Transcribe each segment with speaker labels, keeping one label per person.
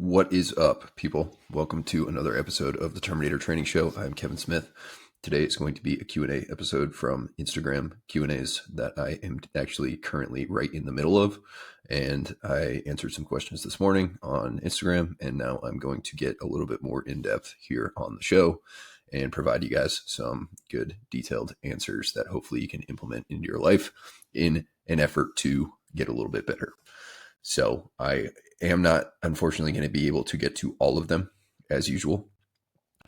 Speaker 1: What is up, people? Welcome to another episode of the Terminator Training Show. I'm Kevin Smith. Today it's going to be a Q&A episode from Instagram Q&As that I am actually currently right in the middle of. And I answered some questions this morning on Instagram, and now I'm going to get a little bit more in-depth here on the show and provide you guys some good detailed answers that hopefully you can implement into your life in an effort to get a little bit better. So I am not, unfortunately, going to be able to get to all of them as usual,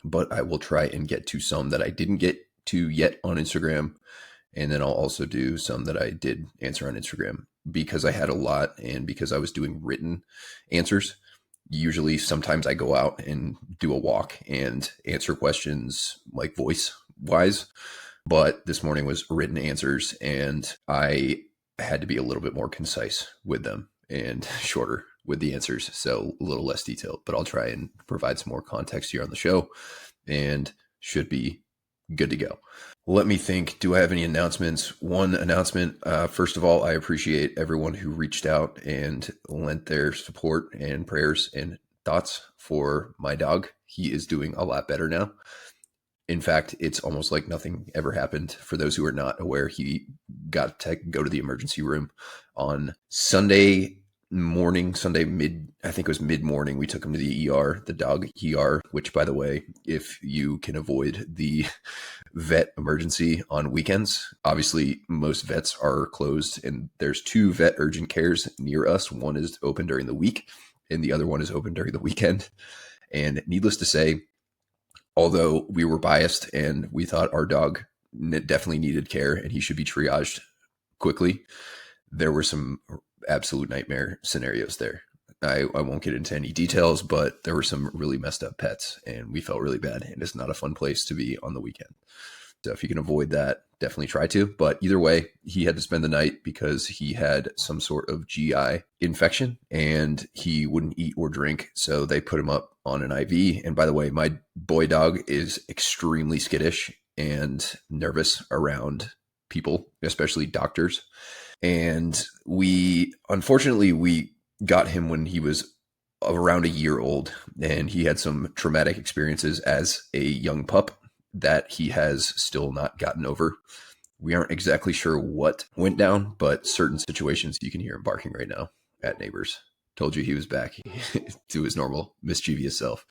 Speaker 1: but I will try and get to some that I didn't get to yet on Instagram. And then I'll also do some that I did answer on Instagram because I had a lot and because I was doing written answers. Usually sometimes I go out and do a walk and answer questions like voice wise, but this morning was written answers and I had to be a little bit more concise with them and shorter with the answers, so a little less detailed, but I'll try and provide some more context here on the show and should be good to go. Let me think. Do I have any announcements? One announcement. First of all, I appreciate everyone who reached out and lent their support and prayers and thoughts for my dog. He is doing a lot better now. In fact, it's almost like nothing ever happened. For those who are not aware, he got to go to the emergency room on Sunday morning, I think it was mid-morning. We took him to the ER, the dog ER, which, by the way, if you can avoid the vet emergency on weekends, obviously most vets are closed, and there's 2 vet urgent cares near us. One is open during the week, and the other one is open during the weekend. And needless to say, although we were biased and we thought our dog definitely needed care and he should be triaged quickly, there were some absolute nightmare scenarios there. I won't get into any details, but there were some really messed up pets and we felt really bad, and it's not a fun place to be on the weekend. So if you can avoid that, definitely try to. But either way, he had to spend the night because he had some sort of GI infection and he wouldn't eat or drink. So they put him up on an IV. And by the way, my boy dog is extremely skittish and nervous around people, especially doctors. And unfortunately, we got him when he was around a year old, and he had some traumatic experiences as a young pup that he has still not gotten over. We aren't exactly sure what went down, but certain situations, you can hear him barking right now at neighbors. Told you he was back to his normal mischievous self.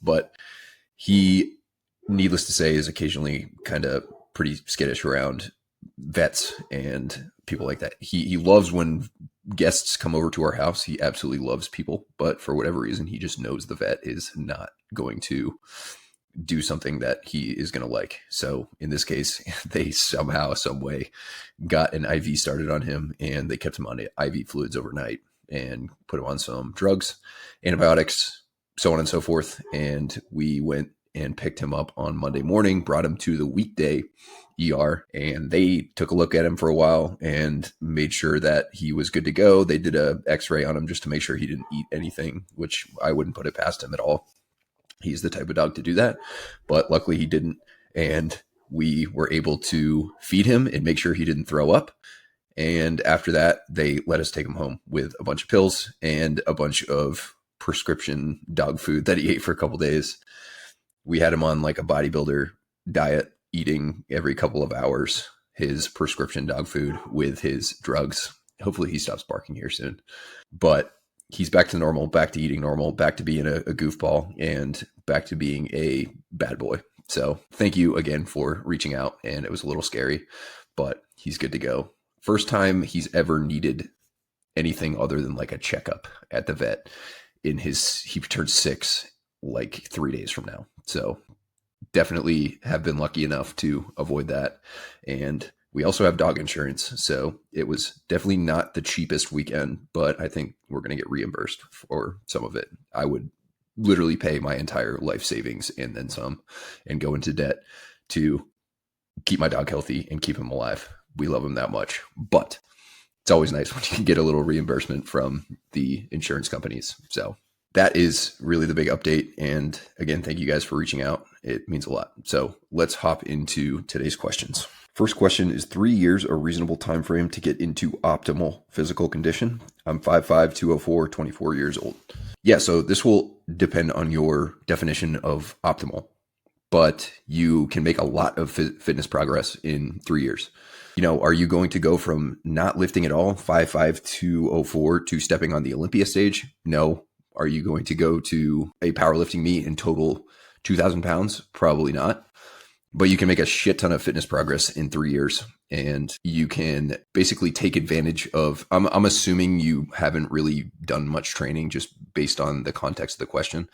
Speaker 1: But he, needless to say, is occasionally kind of pretty skittish around vets and people like that. He loves when guests come over to our house. He absolutely loves people, but for whatever reason, he just knows the vet is not going to do something that he is going to like. So in this case, they somehow, some way got an IV started on him, and they kept him on IV fluids overnight and put him on some drugs, antibiotics, so on and so forth. And we went and picked him up on Monday morning, brought him to the weekday ER, and they took a look at him for a while and made sure that he was good to go. They did a x-ray on him just to make sure he didn't eat anything, which I wouldn't put it past him at all. He's the type of dog to do that, but luckily he didn't. And we were able to feed him and make sure he didn't throw up. And after that, they let us take him home with a bunch of pills and a bunch of prescription dog food that he ate for a couple days. We had him on like a bodybuilder diet, eating every couple of hours his prescription dog food with his drugs. Hopefully he stops barking here soon. But he's back to normal, back to eating normal, back to being a goofball, and back to being a bad boy. So thank you again for reaching out. And it was a little scary, but he's good to go. First time he's ever needed anything other than like a checkup at the vet he turns 6 like 3 days from now. So definitely have been lucky enough to avoid that. And we also have dog insurance. So it was definitely not the cheapest weekend, but I think we're going to get reimbursed for some of it. I would literally pay my entire life savings and then some and go into debt to keep my dog healthy and keep him alive. We love him that much, but it's always nice when you can get a little reimbursement from the insurance companies. So that is really the big update. And again, thank you guys for reaching out. It means a lot. So let's hop into today's questions. First question is 3 years a reasonable time frame to get into optimal physical condition? I'm 5'5", 204, 24 years old. Yeah, so this will depend on your definition of optimal, but you can make a lot of fitness progress in 3 years. Are you going to go from not lifting at all, 5'5", 204, to stepping on the Olympia stage? No. Are you going to go to a powerlifting meet and total 2,000 pounds? Probably not. But you can make a shit ton of fitness progress in 3 years, and you can basically take advantage of, I'm assuming you haven't really done much training just based on the context of the question,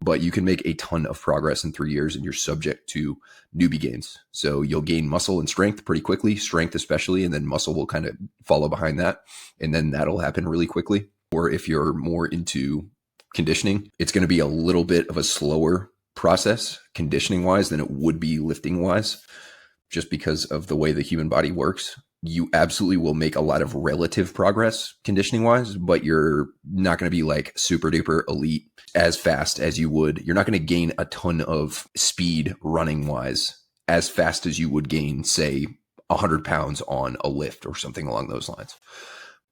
Speaker 1: but you can make a ton of progress in 3 years and you're subject to newbie gains. So you'll gain muscle and strength pretty quickly, strength especially, and then muscle will kind of follow behind that. And then that'll happen really quickly. Or if you're more into conditioning, it's going to be a little bit of a slower process conditioning wise than it would be lifting wise, just because of the way the human body works. You absolutely will make a lot of relative progress conditioning wise, but you're not going to be like super duper elite as fast as you would. You're not going to gain a ton of speed running wise as fast as you would gain, say, 100 pounds on a lift or something along those lines.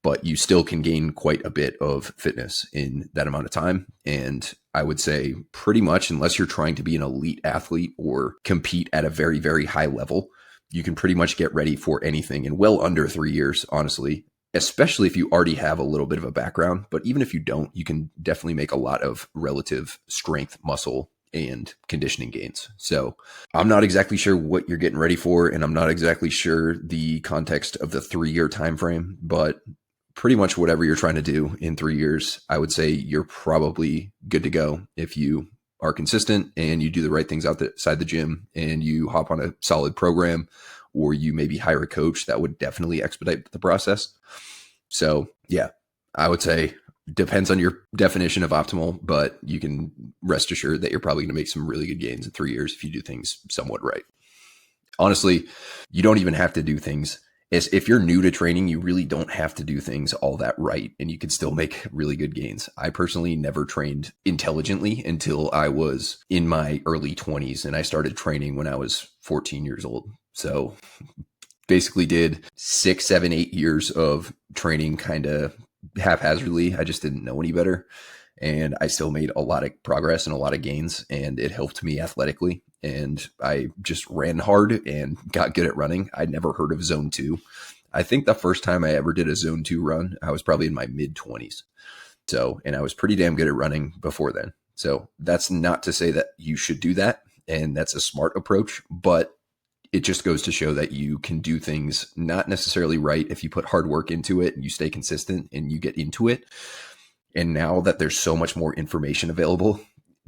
Speaker 1: But you still can gain quite a bit of fitness in that amount of time. And I would say pretty much, unless you're trying to be an elite athlete or compete at a very, very high level, you can pretty much get ready for anything in well under 3 years, honestly, especially if you already have a little bit of a background. But even if you don't, you can definitely make a lot of relative strength, muscle, and conditioning gains. So I'm not exactly sure what you're getting ready for, and I'm not exactly sure the context of the 3-year time frame, but pretty much whatever you're trying to do in 3 years, I would say you're probably good to go if you are consistent and you do the right things outside the gym and you hop on a solid program, or you maybe hire a coach. That would definitely expedite the process. So yeah, I would say depends on your definition of optimal, but you can rest assured that you're probably going to make some really good gains in 3 years if you do things somewhat right. Honestly, you don't even have to do things. If you're new to training, you really don't have to do things all that right, and you can still make really good gains. I personally never trained intelligently until I was in my early 20s, and I started training when I was 14 years old. So basically did 6, 7, 8 years of training kind of haphazardly. I just didn't know any better. And I still made a lot of progress and a lot of gains, and it helped me athletically. And I just ran hard and got good at running. I'd never heard of zone 2. I think the first time I ever did a zone 2 run, I was probably in my mid 20s. So, and I was pretty damn good at running before then. So that's not to say that you should do that, and that's a smart approach, but it just goes to show that you can do things not necessarily right if you put hard work into it and you stay consistent and you get into it. And now that there's so much more information available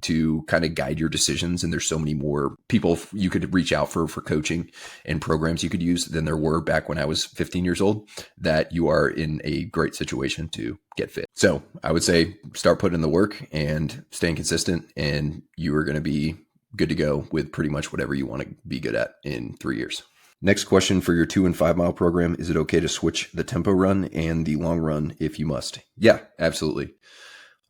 Speaker 1: to kind of guide your decisions, and there's so many more people you could reach out for coaching and programs you could use than there were back when I was 15 years old, that you are in a great situation to get fit. So I would say start putting in the work and staying consistent, and you are going to be good to go with pretty much whatever you want to be good at in 3 years. Next question for your 2 and 5 mile program. Is it okay to switch the tempo run and the long run if you must? Yeah, absolutely.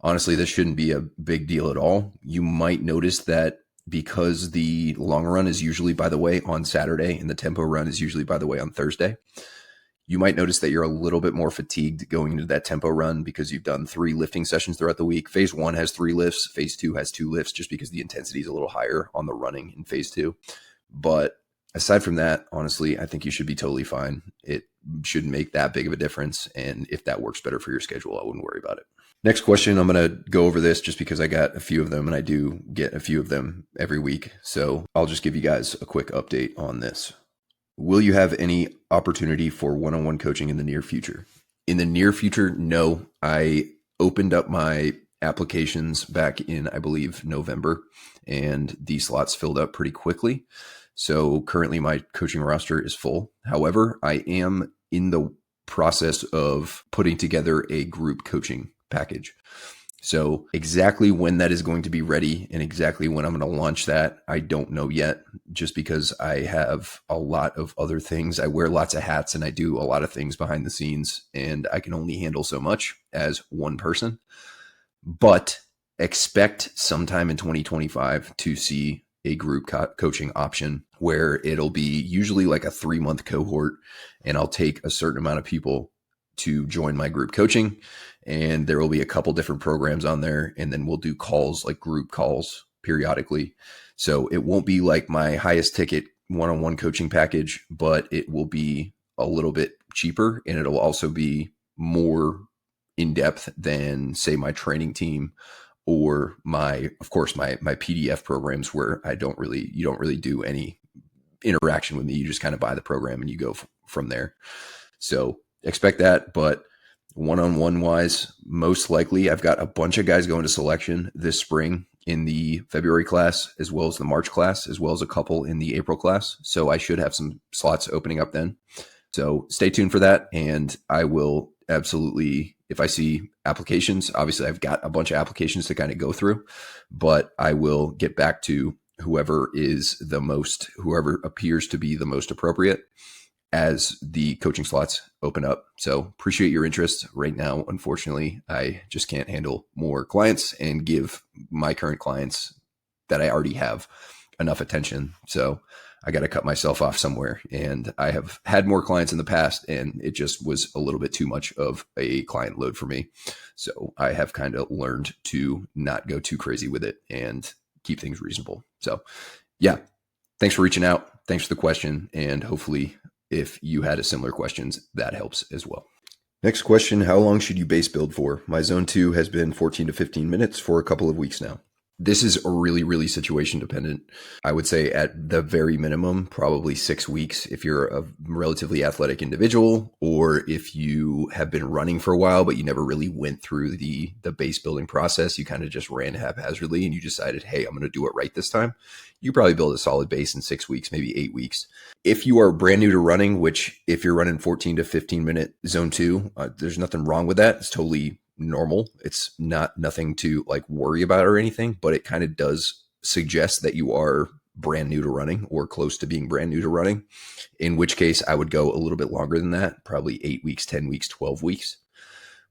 Speaker 1: Honestly, this shouldn't be a big deal at all. You might notice that because the long run is usually, by the way, on Saturday and the tempo run is usually, by the way, on Thursday, you might notice that you're a little bit more fatigued going into that tempo run because you've done 3 lifting sessions throughout the week. Phase 1 has 3 lifts. Phase 2 has 2 lifts just because the intensity is a little higher on the running in phase 2. But aside from that, honestly, I think you should be totally fine. It shouldn't make that big of a difference. And if that works better for your schedule, I wouldn't worry about it. Next question, I'm going to go over this just because I got a few of them, and I do get a few of them every week. So I'll just give you guys a quick update on this. Will you have any opportunity for one-on-one coaching in the near future? In the near future, no. I opened up my applications back in, I believe, November, and the slots filled up pretty quickly. So currently my coaching roster is full. However, I am in the process of putting together a group coaching package. So exactly when that is going to be ready and exactly when I'm going to launch that, I don't know yet, just because I have a lot of other things. I wear lots of hats and I do a lot of things behind the scenes, and I can only handle so much as one person. But expect sometime in 2025 to see a group coaching option where it'll be usually like a 3-month cohort, and I'll take a certain amount of people to join my group coaching, and there will be a couple different programs on there, and then we'll do calls, like group calls periodically. So it won't be like my highest ticket one-on-one coaching package, but it will be a little bit cheaper, and it'll also be more in depth than, say, my training team or my PDF programs, where you don't really do any interaction with me. You just kind of buy the program and you go from there. So expect that. But one-on-one wise, most likely I've got a bunch of guys going to selection this spring in the February class, as well as the March class, as well as a couple in the April class. So I should have some slots opening up then. So stay tuned for that. And I will absolutely, if I see applications, obviously I've got a bunch of applications to kind of go through, but I will get back to whoever appears to be the most appropriate as the coaching slots open up. So appreciate your interest. Right now, unfortunately, I just can't handle more clients and give my current clients that I already have enough attention. So I got to cut myself off somewhere. And I have had more clients in the past, and it just was a little bit too much of a client load for me. So I have kind of learned to not go too crazy with it and keep things reasonable. So yeah, thanks for reaching out. Thanks for the question. And hopefully if you had a similar questions, that helps as well. Next question, how long should you base build for? My zone 2 has been 14 to 15 minutes for a couple of weeks now. This is really, really situation dependent. I would say at the very minimum, probably 6 weeks if you're a relatively athletic individual, or if you have been running for a while, but you never really went through the base building process. You kind of just ran haphazardly and you decided, hey, I'm going to do it right this time. You probably build a solid base in 6 weeks, maybe 8 weeks. If you are brand new to running, which if you're running 14 to 15 minute zone 2, there's nothing wrong with that. It's totally normal. It's nothing to like worry about or anything, but it kind of does suggest that you are brand new to running or close to being brand new to running, in which case I would go a little bit longer than that, probably 8 weeks, 10 weeks, 12 weeks.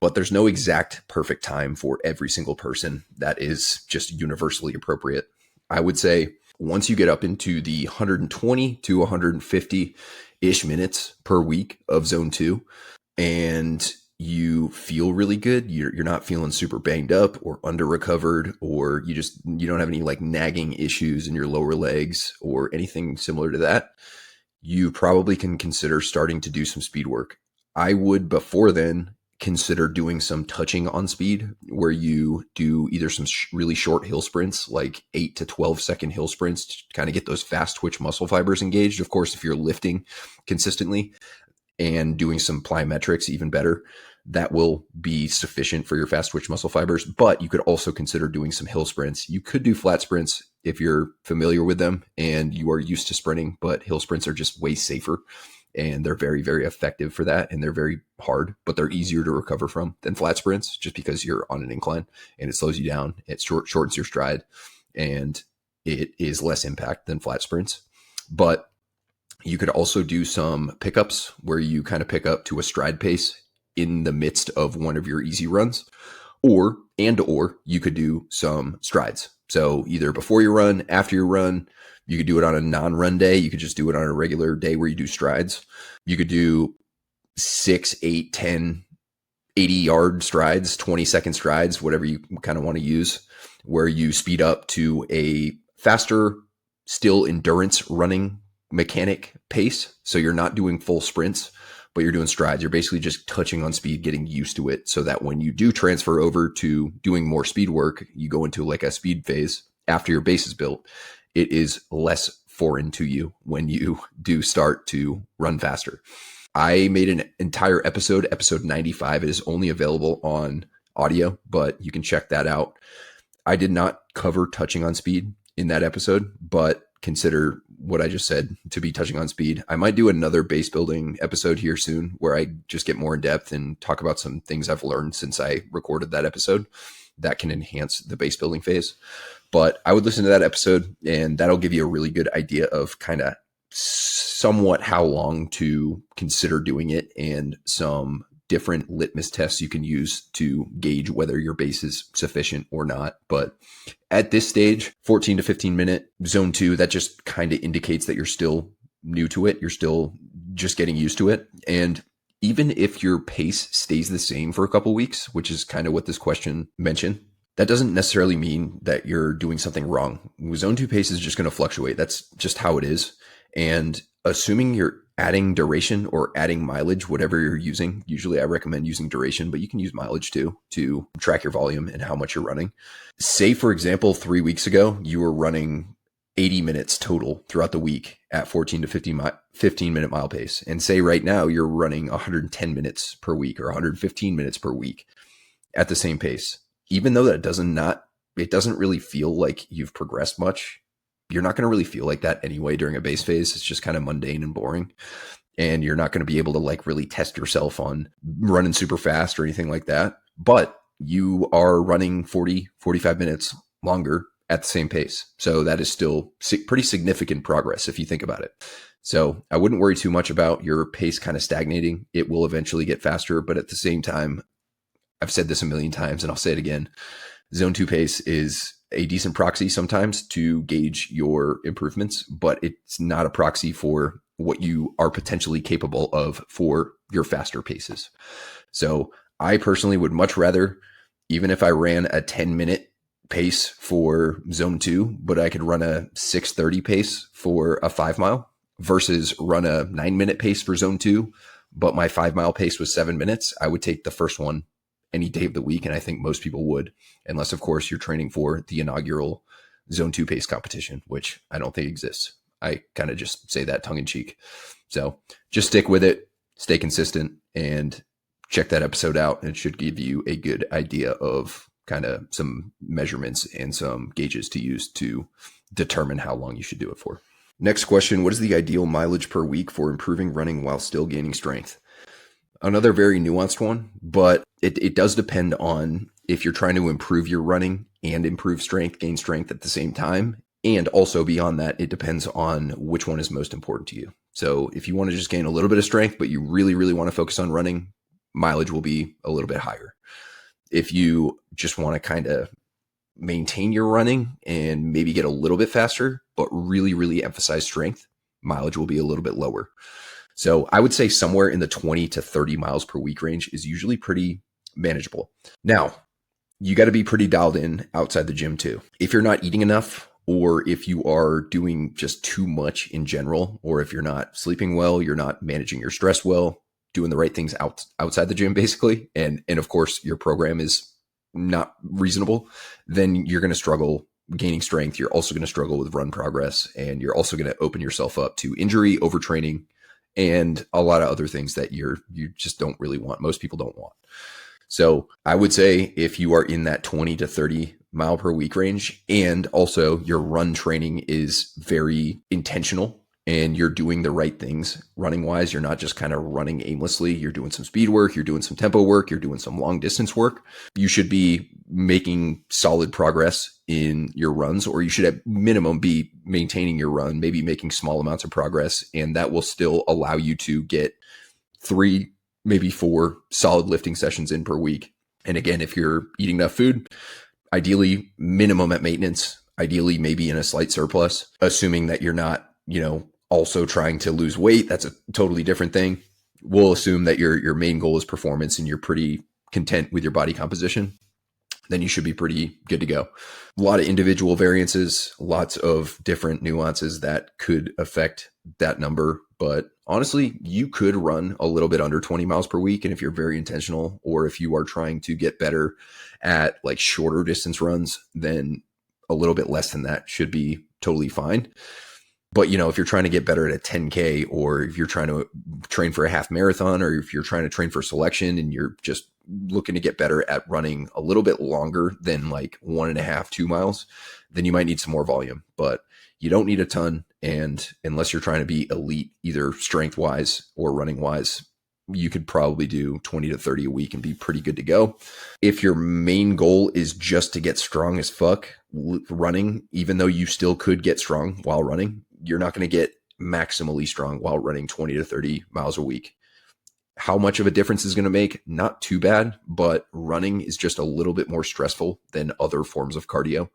Speaker 1: But there's no exact perfect time for every single person that is just universally appropriate. I would say once you get up into the 120 to 150-ish minutes per week of zone 2, and you feel really good, you're not feeling super banged up or under recovered, or you don't have any like nagging issues in your lower legs or anything similar to that, you probably can consider starting to do some speed work. I would before then consider doing some touching on speed, where you do either some really short hill sprints, like 8 to 12 second hill sprints, to kind of get those fast twitch muscle fibers engaged. Of course, if you're lifting consistently and doing some plyometrics, even better, that will be sufficient for your fast twitch muscle fibers. But you could also consider doing some hill sprints. You could do flat sprints if you're familiar with them and you are used to sprinting, but hill sprints are just way safer and they're very, very effective for that. And they're very hard, but they're easier to recover from than flat sprints, just because you're on an incline and it slows you down. It shortens your stride and it is less impact than flat sprints. But you could also do some pickups where you kind of pick up to a stride pace in the midst of one of your easy runs, or you could do some strides. So either before you run, after you run, you could do it on a non-run day. You could just do it on a regular day where you do strides. You could do 6, 8, 10, 80-yard strides, 20-second strides, whatever you kind of want to use, where you speed up to a faster, still endurance running mechanic pace. So you're not doing full sprints, but you're doing strides. You're basically just touching on speed, getting used to it, so that when you do transfer over to doing more speed work, you go into like a speed phase after your base is built. It is less foreign to you when you do start to run faster. I made an entire episode 95. It is only available on audio, but you can check that out. I did not cover touching on speed in that episode, but consider what I just said to be touching on speed. I might do another base building episode here soon where I just get more in depth and talk about some things I've learned since I recorded that episode that can enhance the base building phase. But I would listen to that episode and that'll give you a really good idea of kind of somewhat how long to consider doing it and some different litmus tests you can use to gauge whether your base is sufficient or not. But at this stage, 14 to 15 minute zone 2, that just kind of indicates that you're still new to it. You're still just getting used to it. And even if your pace stays the same for a couple of weeks, which is kind of what this question mentioned, that doesn't necessarily mean that you're doing something wrong. Zone 2 pace is just going to fluctuate. That's just how it is. And assuming you're adding duration or adding mileage, whatever you're using, usually I recommend using duration, but you can use mileage too to track your volume and how much you're running. Say, for example, 3 weeks ago, you were running 80 minutes total throughout the week at 14 to 15 minute mile pace. And say right now you're running 110 minutes per week or 115 minutes per week at the same pace. Even though that it doesn't really feel like you've progressed much. You're not going to really feel like that anyway during a base phase. It's just kind of mundane and boring. And you're not going to be able to like really test yourself on running super fast or anything like that. But you are running 40, 45 minutes longer at the same pace. So that is still pretty significant progress if you think about it. So I wouldn't worry too much about your pace kind of stagnating. It will eventually get faster. But at the same time, I've said this a million times and I'll say it again. Zone 2 pace is a decent proxy sometimes to gauge your improvements, but it's not a proxy for what you are potentially capable of for your faster paces. So I personally would much rather, even if I ran a 10-minute pace for zone 2, but I could run a 6:30 pace for a 5 mile versus run a 9-minute pace for zone 2, but my 5 mile pace was 7 minutes, I would take the first one any day of the week. And I think most people would, unless of course you're training for the inaugural zone 2 pace competition, which I don't think exists. I kind of just say that tongue in cheek. So just stick with it, stay consistent, and check that episode out. It should give you a good idea of kind of some measurements and some gauges to use to determine how long you should do it for. Next question, what is the ideal mileage per week for improving running while still gaining strength? Another very nuanced one, but it does depend on if you're trying to improve your running and improve strength, gain strength at the same time. And also beyond that, it depends on which one is most important to you. So if you want to just gain a little bit of strength, but you really, really want to focus on running, mileage will be a little bit higher. If you just want to kind of maintain your running and maybe get a little bit faster, but really, really emphasize strength, mileage will be a little bit lower. So I would say somewhere in the 20 to 30 miles per week range is usually pretty manageable. Now, you got to be pretty dialed in outside the gym too. If you're not eating enough, or if you are doing just too much in general, or if you're not sleeping well, you're not managing your stress well, doing the right things outside the gym basically, and of course your program is not reasonable, then you're going to struggle gaining strength. You're also going to struggle with run progress, and you're also going to open yourself up to injury, overtraining, and a lot of other things that you just don't really want. Most people don't want. So I would say if you are in that 20 to 30 mile per week range, and also your run training is very intentional and you're doing the right things running wise, you're not just kind of running aimlessly. You're doing some speed work, you're doing some tempo work, you're doing some long distance work. You should be making solid progress in your runs, or you should at minimum be maintaining your run, maybe making small amounts of progress. And that will still allow you to get 3, maybe 4 solid lifting sessions in per week. And again, if you're eating enough food, ideally minimum at maintenance, ideally maybe in a slight surplus, assuming that you're not, also trying to lose weight. That's a totally different thing. We'll assume that your main goal is performance and you're pretty content with your body composition. Then you should be pretty good to go. A lot of individual variances, lots of different nuances that could affect that number. But honestly, you could run a little bit under 20 miles per week. And if you're very intentional, or if you are trying to get better at like shorter distance runs, then a little bit less than that should be totally fine. But, if you're trying to get better at a 10K, or if you're trying to train for a half marathon, or if you're trying to train for selection and you're just looking to get better at running a little bit longer than like 1.5, 2 miles, then you might need some more volume, but you don't need a ton. And unless you're trying to be elite, either strength wise or running wise, you could probably do 20 to 30 a week and be pretty good to go. If your main goal is just to get strong as fuck running, even though you still could get strong while running, you're not going to get maximally strong while running 20 to 30 miles a week. How much of a difference is going to make? Not too bad, but running is just a little bit more stressful than other forms of cardio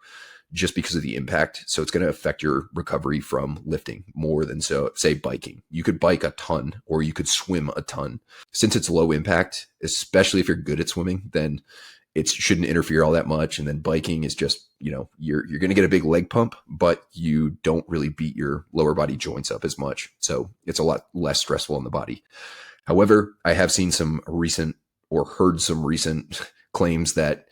Speaker 1: just because of the impact. So it's going to affect your recovery from lifting more than, so say, biking. You could bike a ton or you could swim a ton. Since it's low impact, especially if you're good at swimming, then it shouldn't interfere all that much. And then biking is just, you're going to get a big leg pump, but you don't really beat your lower body joints up as much. So it's a lot less stressful on the body. However, I have seen some recent or heard some recent claims that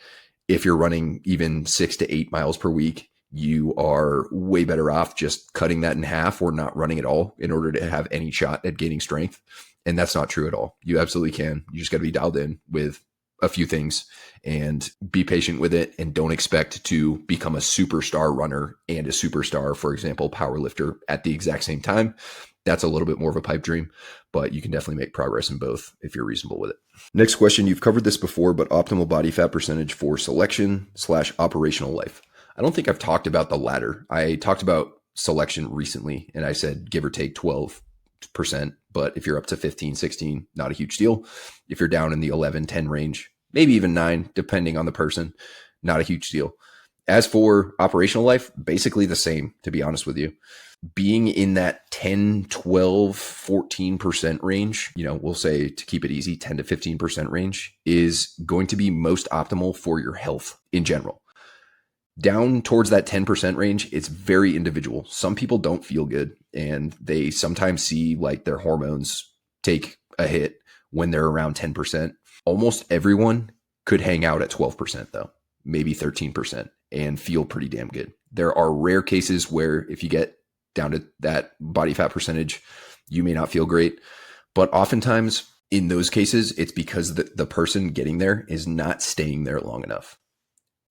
Speaker 1: if you're running even 6 to 8 miles per week, you are way better off just cutting that in half or not running at all in order to have any shot at gaining strength. And that's not true at all. You absolutely can. You just got to be dialed in with a few things and be patient with it, and don't expect to become a superstar runner and a superstar, for example, power lifter at the exact same time. That's a little bit more of a pipe dream, but you can definitely make progress in both if you're reasonable with it. Next question. You've covered this before, but optimal body fat percentage for selection/operational life. I don't think I've talked about the latter. I talked about selection recently and I said, give or take 12%. But if you're up to 15, 16, not a huge deal. If you're down in the 11, 10 range, maybe even 9, depending on the person, not a huge deal. As for operational life, basically the same, to be honest with you. Being in that 10, 12, 14% range, we'll say, to keep it easy, 10 to 15% range is going to be most optimal for your health in general. Down towards that 10% range, it's very individual. Some people don't feel good and they sometimes see like their hormones take a hit when they're around 10%. Almost everyone could hang out at 12% though, maybe 13%, and feel pretty damn good. There are rare cases where if you get down to that body fat percentage, you may not feel great. But oftentimes in those cases, it's because the person getting there is not staying there long enough.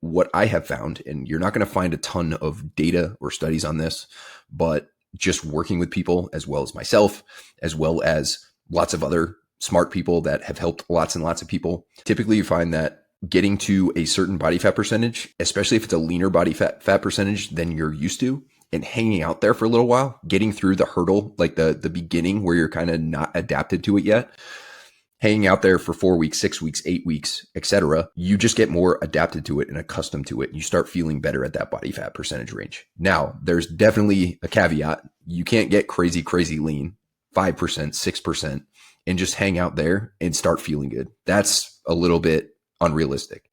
Speaker 1: What I have found, and you're not going to find a ton of data or studies on this, but just working with people as well as myself, as well as lots of other smart people that have helped lots and lots of people, typically you find that getting to a certain body fat percentage, especially if it's a leaner body fat percentage than you're used to, and hanging out there for a little while, getting through the hurdle, like the beginning where you're kind of not adapted to it yet, hanging out there for 4 weeks, 6 weeks, 8 weeks, etc., you just get more adapted to it and accustomed to it. And you start feeling better at that body fat percentage range. Now, there's definitely a caveat. You can't get crazy lean, 5%, 6%, and just hang out there and start feeling good. That's a little bit unrealistic.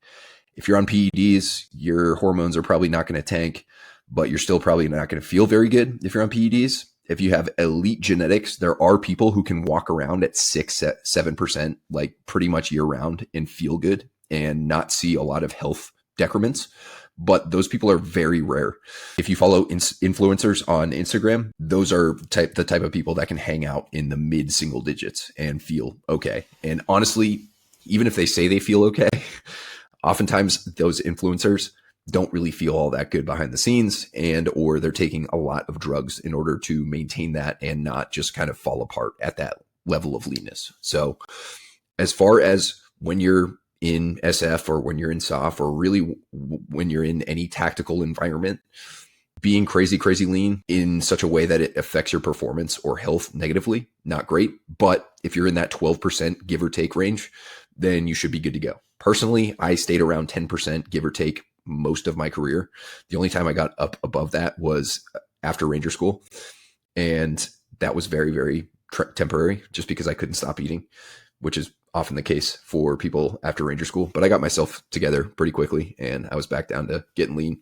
Speaker 1: If you're on PEDs, your hormones are probably not going to tank, but you're still probably not going to feel very good if you're on PEDs. If you have elite genetics, there are people who can walk around at 6, 7%, like pretty much year round, and feel good and not see a lot of health decrements. But those people are very rare. If you follow influencers on Instagram, those are the type of people that can hang out in the mid single digits and feel okay. And honestly, even if they say they feel okay, oftentimes those influencers don't really feel all that good behind the scenes, and or they're taking a lot of drugs in order to maintain that and not just kind of fall apart at that level of leanness. So as far as when you're in SF or when you're in SOF, or really when you're in any tactical environment, being crazy lean in such a way that it affects your performance or health negatively, not great. But if you're in that 12% give or take range, then you should be good to go. Personally, I stayed around 10% give or take most of my career. The only time I got up above that was after Ranger School. And that was very temporary, just because I couldn't stop eating, which is often the case for people after Ranger School. But I got myself together pretty quickly and I was back down to getting lean.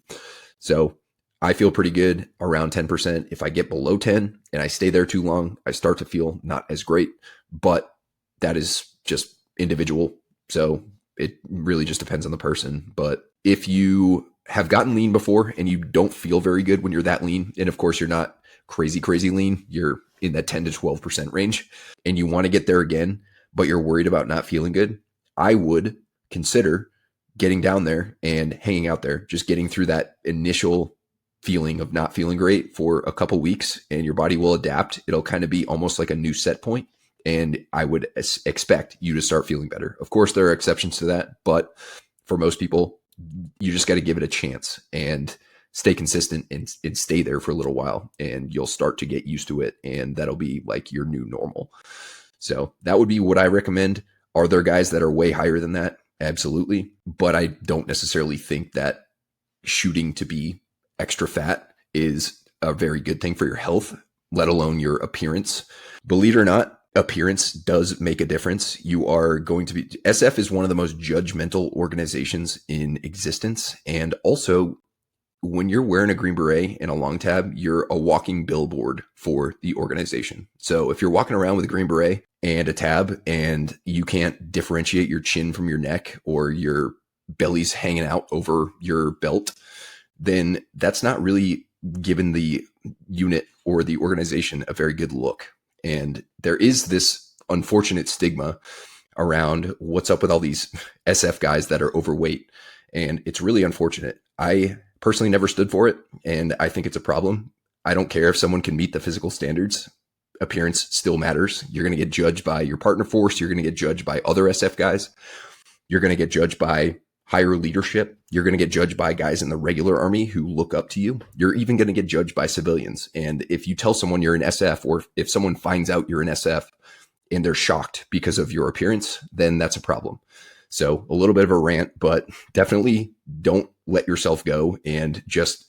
Speaker 1: So I feel pretty good around 10%. If I get below 10 and I stay there too long, I start to feel not as great, but that is just individual. So it really just depends on the person. But if you have gotten lean before and you don't feel very good when you're that lean, and of course you're not crazy lean, you're in that 10 to 12% range, and you want to get there again, but you're worried about not feeling good, I would consider getting down there and hanging out there, just getting through that initial feeling of not feeling great for a couple weeks, and your body will adapt. It'll kind of be almost like a new set point. And I would expect you to start feeling better. Of course, there are exceptions to that, but for most people, you just got to give it a chance and stay consistent and stay there for a little while, and you'll start to get used to it. And that'll be like your new normal. So that would be what I recommend. Are there guys that are way higher than that? Absolutely. But I don't necessarily think that shooting to be extra fat is a very good thing for your health, let alone your appearance. Believe it or not, appearance does make a difference. You are going to be, SF is one of the most judgmental organizations in existence. And also, when you're wearing a green beret and a long tab, you're a walking billboard for the organization. So if you're walking around with a green beret and a tab and you can't differentiate your chin from your neck, or your belly's hanging out over your belt, then that's not really giving the unit or the organization a very good look. And there is this unfortunate stigma around what's up with all these SF guys that are overweight. And it's really unfortunate. I personally never stood for it, and I think it's a problem. I don't care if someone can meet the physical standards. Appearance still matters. You're going to get judged by your partner force. You're going to get judged by other SF guys. You're going to get judged by higher leadership. You're going to get judged by guys in the regular army who look up to you. You're even going to get judged by civilians. And if you tell someone you're an SF, or if someone finds out you're an SF and they're shocked because of your appearance, then that's a problem. So a little bit of a rant, but definitely don't let yourself go and just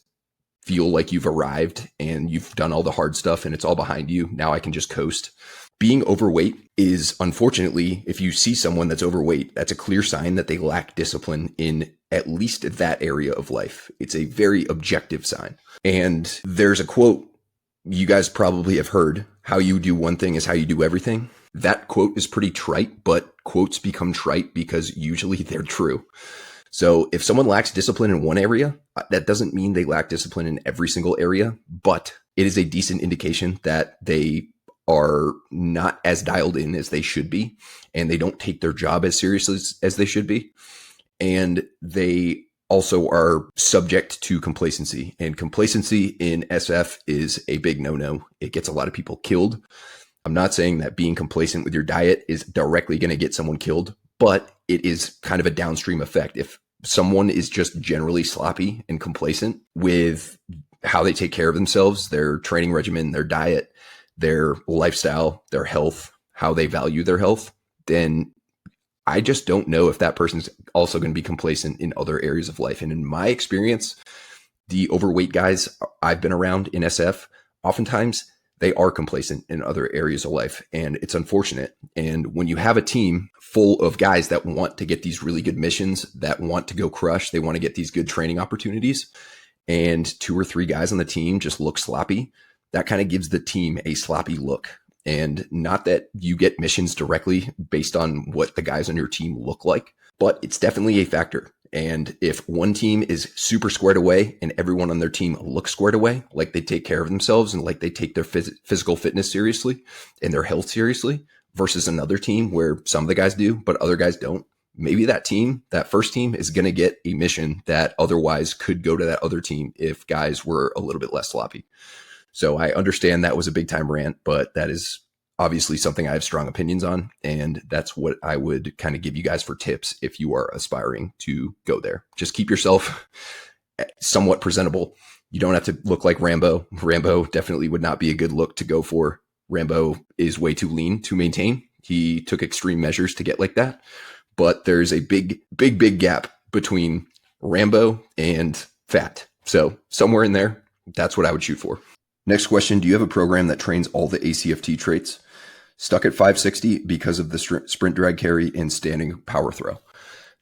Speaker 1: feel like you've arrived and you've done all the hard stuff and it's all behind you. Now I can just coast. Being overweight is, unfortunately, if you see someone that's overweight, that's a clear sign that they lack discipline in at least that area of life. It's a very objective sign. And there's a quote you guys probably have heard: how you do one thing is how you do everything. That quote is pretty trite, but quotes become trite because usually they're true. So if someone lacks discipline in one area, that doesn't mean they lack discipline in every single area, but it is a decent indication that they are not as dialed in as they should be, and they don't take their job as seriously as they should be. And they also are subject to complacency, and complacency in SF is a big no-no. It gets a lot of people killed. I'm not saying that being complacent with your diet is directly going to get someone killed, but it is kind of a downstream effect. If someone is just generally sloppy and complacent with how they take care of themselves, their training regimen, their diet, their lifestyle, their health, how they value their health, then I just don't know if that person's also going to be complacent in other areas of life. And in my experience, the overweight guys I've been around in SF, oftentimes they are complacent in other areas of life, and it's unfortunate. And when you have a team full of guys that want to get these really good missions, that want to go crush, they want to get these good training opportunities, and 2 or 3 guys on the team just look sloppy, that kind of gives the team a sloppy look. And not that you get missions directly based on what the guys on your team look like, but it's definitely a factor. And if one team is super squared away and everyone on their team looks squared away, like they take care of themselves and like they take their physical fitness seriously and their health seriously, versus another team where some of the guys do, but other guys don't, maybe that team, that first team, is going to get a mission that otherwise could go to that other team if guys were a little bit less sloppy. So I understand that was a big time rant, but that is obviously something I have strong opinions on. And that's what I would kind of give you guys for tips if you are aspiring to go there. Just keep yourself somewhat presentable. You don't have to look like Rambo. Rambo definitely would not be a good look to go for. Rambo is way too lean to maintain. He took extreme measures to get like that. But there's a big gap between Rambo and fat. So somewhere in there, that's what I would shoot for. Next question. Do you have a program that trains all the ACFT traits? Stuck at 560 because of the sprint drag carry and standing power throw?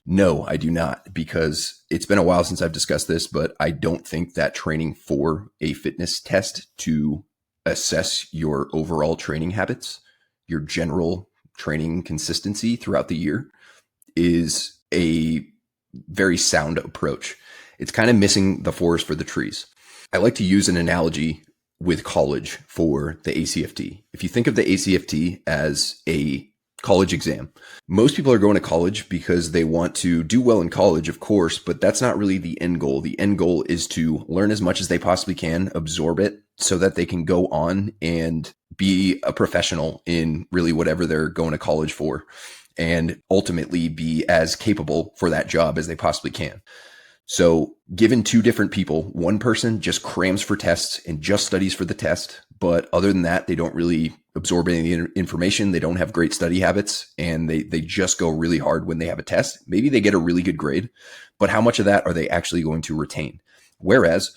Speaker 1: No, I do not, because it's been a while since I've discussed this, but I don't think that training for a fitness test to assess your overall training habits, your general training consistency throughout the year, is a very sound approach. It's kind of missing the forest for the trees. I like to use an analogy with college for the ACFT. If you think of the ACFT as a college exam, most people are going to college because they want to do well in college, of course, but that's not really the end goal. The end goal is to learn as much as they possibly can, absorb it, so that they can go on and be a professional in really whatever they're going to college for, and ultimately be as capable for that job as they possibly can. So given 2 different people, one person just crams for tests and just studies for the test, But other than that, they don't really absorb any information. They don't have great study habits, and they just go really hard when they have a test. Maybe they get a really good grade, but how much of that are they actually going to retain? Whereas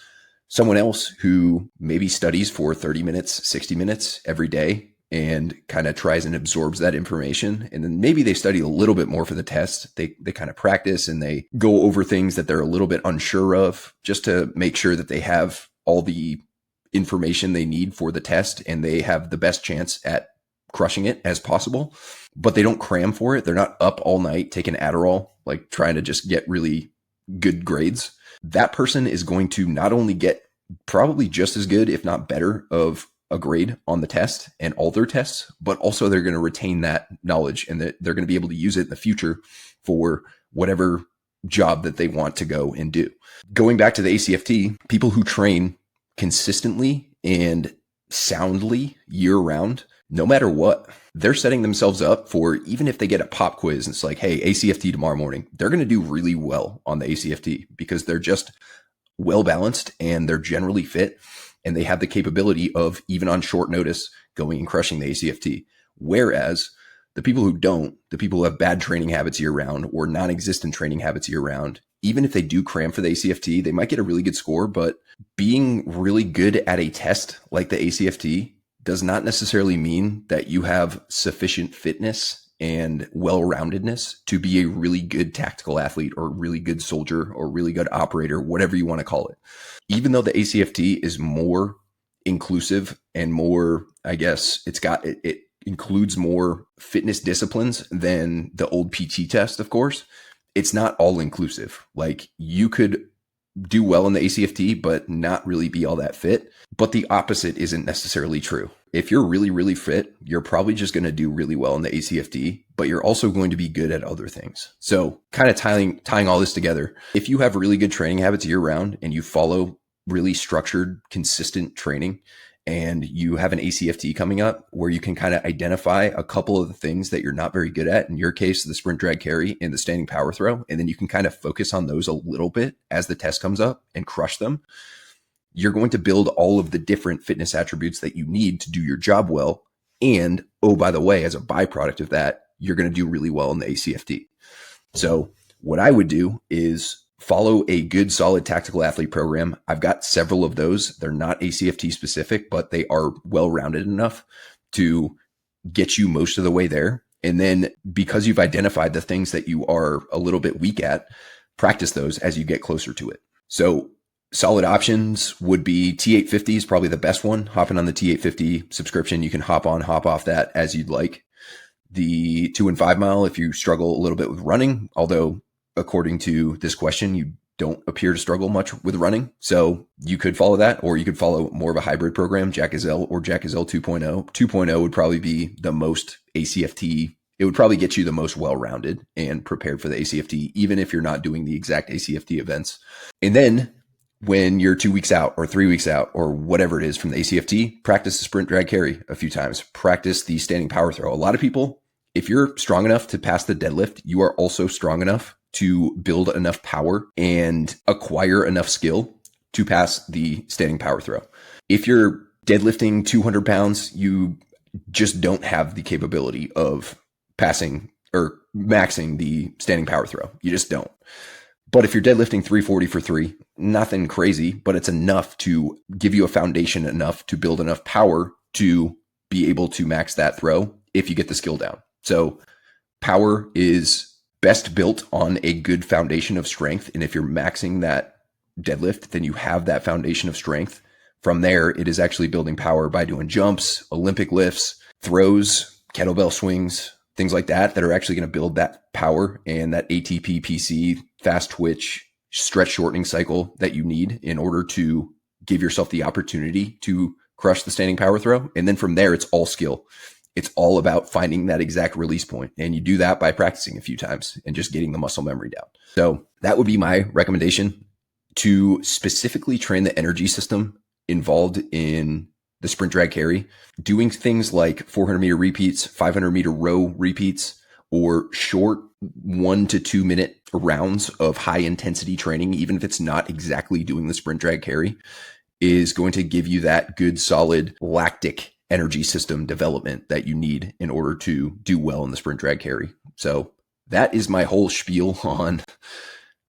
Speaker 1: someone else who maybe studies for 30 minutes, 60 minutes every day and kind of tries and absorbs that information, and then maybe they study a little bit more for the test. They kind of practice and they go over things that they're a little bit unsure of just to make sure that they have all the information they need for the test and they have the best chance at crushing it as possible. But they don't cram for it. They're not up all night taking Adderall, like trying to just get really good grades. That person is going to not only get probably just as good, if not better, of a grade on the test and all their tests, but also they're going to retain that knowledge and that they're going to be able to use it in the future for whatever job that they want to go and do. Going back to the ACFT, people who train consistently and soundly year round, no matter what, they're setting themselves up for, even if they get a pop quiz and it's like, hey, ACFT tomorrow morning, they're going to do really well on the ACFT because they're just well balanced and they're generally fit and they have the capability of, even on short notice, going and crushing the ACFT. Whereas the people who don't, the people who have bad training habits year round or non-existent training habits year round, even if they do cram for the ACFT, they might get a really good score, but being really good at a test like the ACFT does not necessarily mean that you have sufficient fitness and well-roundedness to be a really good tactical athlete or really good soldier or really good operator, whatever you want to call it. Even though the ACFT is more inclusive and more, I guess, it includes more fitness disciplines than the old PT test, of course, it's not all inclusive. Like, you could do well in the ACFT, but not really be all that fit. But the opposite isn't necessarily true. If you're really, really fit, you're probably just going to do really well in the ACFT, but you're also going to be good at other things. So kind of tying all this together, if you have really good training habits year round and you follow really structured, consistent training, and you have an ACFT coming up where you can kind of identify a couple of the things that you're not very good at, in your case, the sprint, drag, carry, and the standing power throw, and then you can kind of focus on those a little bit as the test comes up and crush them, you're going to build all of the different fitness attributes that you need to do your job well. And, oh, by the way, as a byproduct of that, you're going to do really well in the ACFT. So what I would do is follow a good, solid tactical athlete program. I've got several of those. They're not ACFT specific, but they are well-rounded enough to get you most of the way there. And then because you've identified the things that you are a little bit weak at, practice those as you get closer to it. So solid options would be T850 is probably the best one. Hopping on the T850 subscription, you can hop on, hop off that as you'd like. The 2 and 5 mile, if you struggle a little bit with running, although according to this question, you don't appear to struggle much with running. So you could follow that, or you could follow more of a hybrid program, Jack Gazelle or Jack Gazelle 2.0. 2.0 would probably be the most ACFT. It would probably get you the most well-rounded and prepared for the ACFT, even if you're not doing the exact ACFT events. And then when you're 2 weeks out or 3 weeks out or whatever it is from the ACFT, practice the sprint, drag, carry a few times. Practice the standing power throw. A lot of people, if you're strong enough to pass the deadlift, you are also strong enough to build enough power and acquire enough skill to pass the standing power throw. If you're deadlifting 200 pounds, you just don't have the capability of passing or maxing the standing power throw. You just don't. But if you're deadlifting 340 for 3, nothing crazy, but it's enough to give you a foundation enough to build enough power to be able to max that throw if you get the skill down. So power is best built on a good foundation of strength. And if you're maxing that deadlift, then you have that foundation of strength. From there, it is actually building power by doing jumps, Olympic lifts, throws, kettlebell swings, things like that are actually going to build that power and that ATP, PC, fast twitch, stretch shortening cycle that you need in order to give yourself the opportunity to crush the standing power throw. And then from there, it's all skill. It's all about finding that exact release point. And you do that by practicing a few times and just getting the muscle memory down. So that would be my recommendation, to specifically train the energy system involved in the sprint, drag, carry. Doing things like 400 meter repeats, 500 meter row repeats, or short 1 to 2 minute rounds of high intensity training, even if it's not exactly doing the sprint, drag, carry, is going to give you that good, solid lactic energy system development that you need in order to do well in the sprint drag carry. So that is my whole spiel on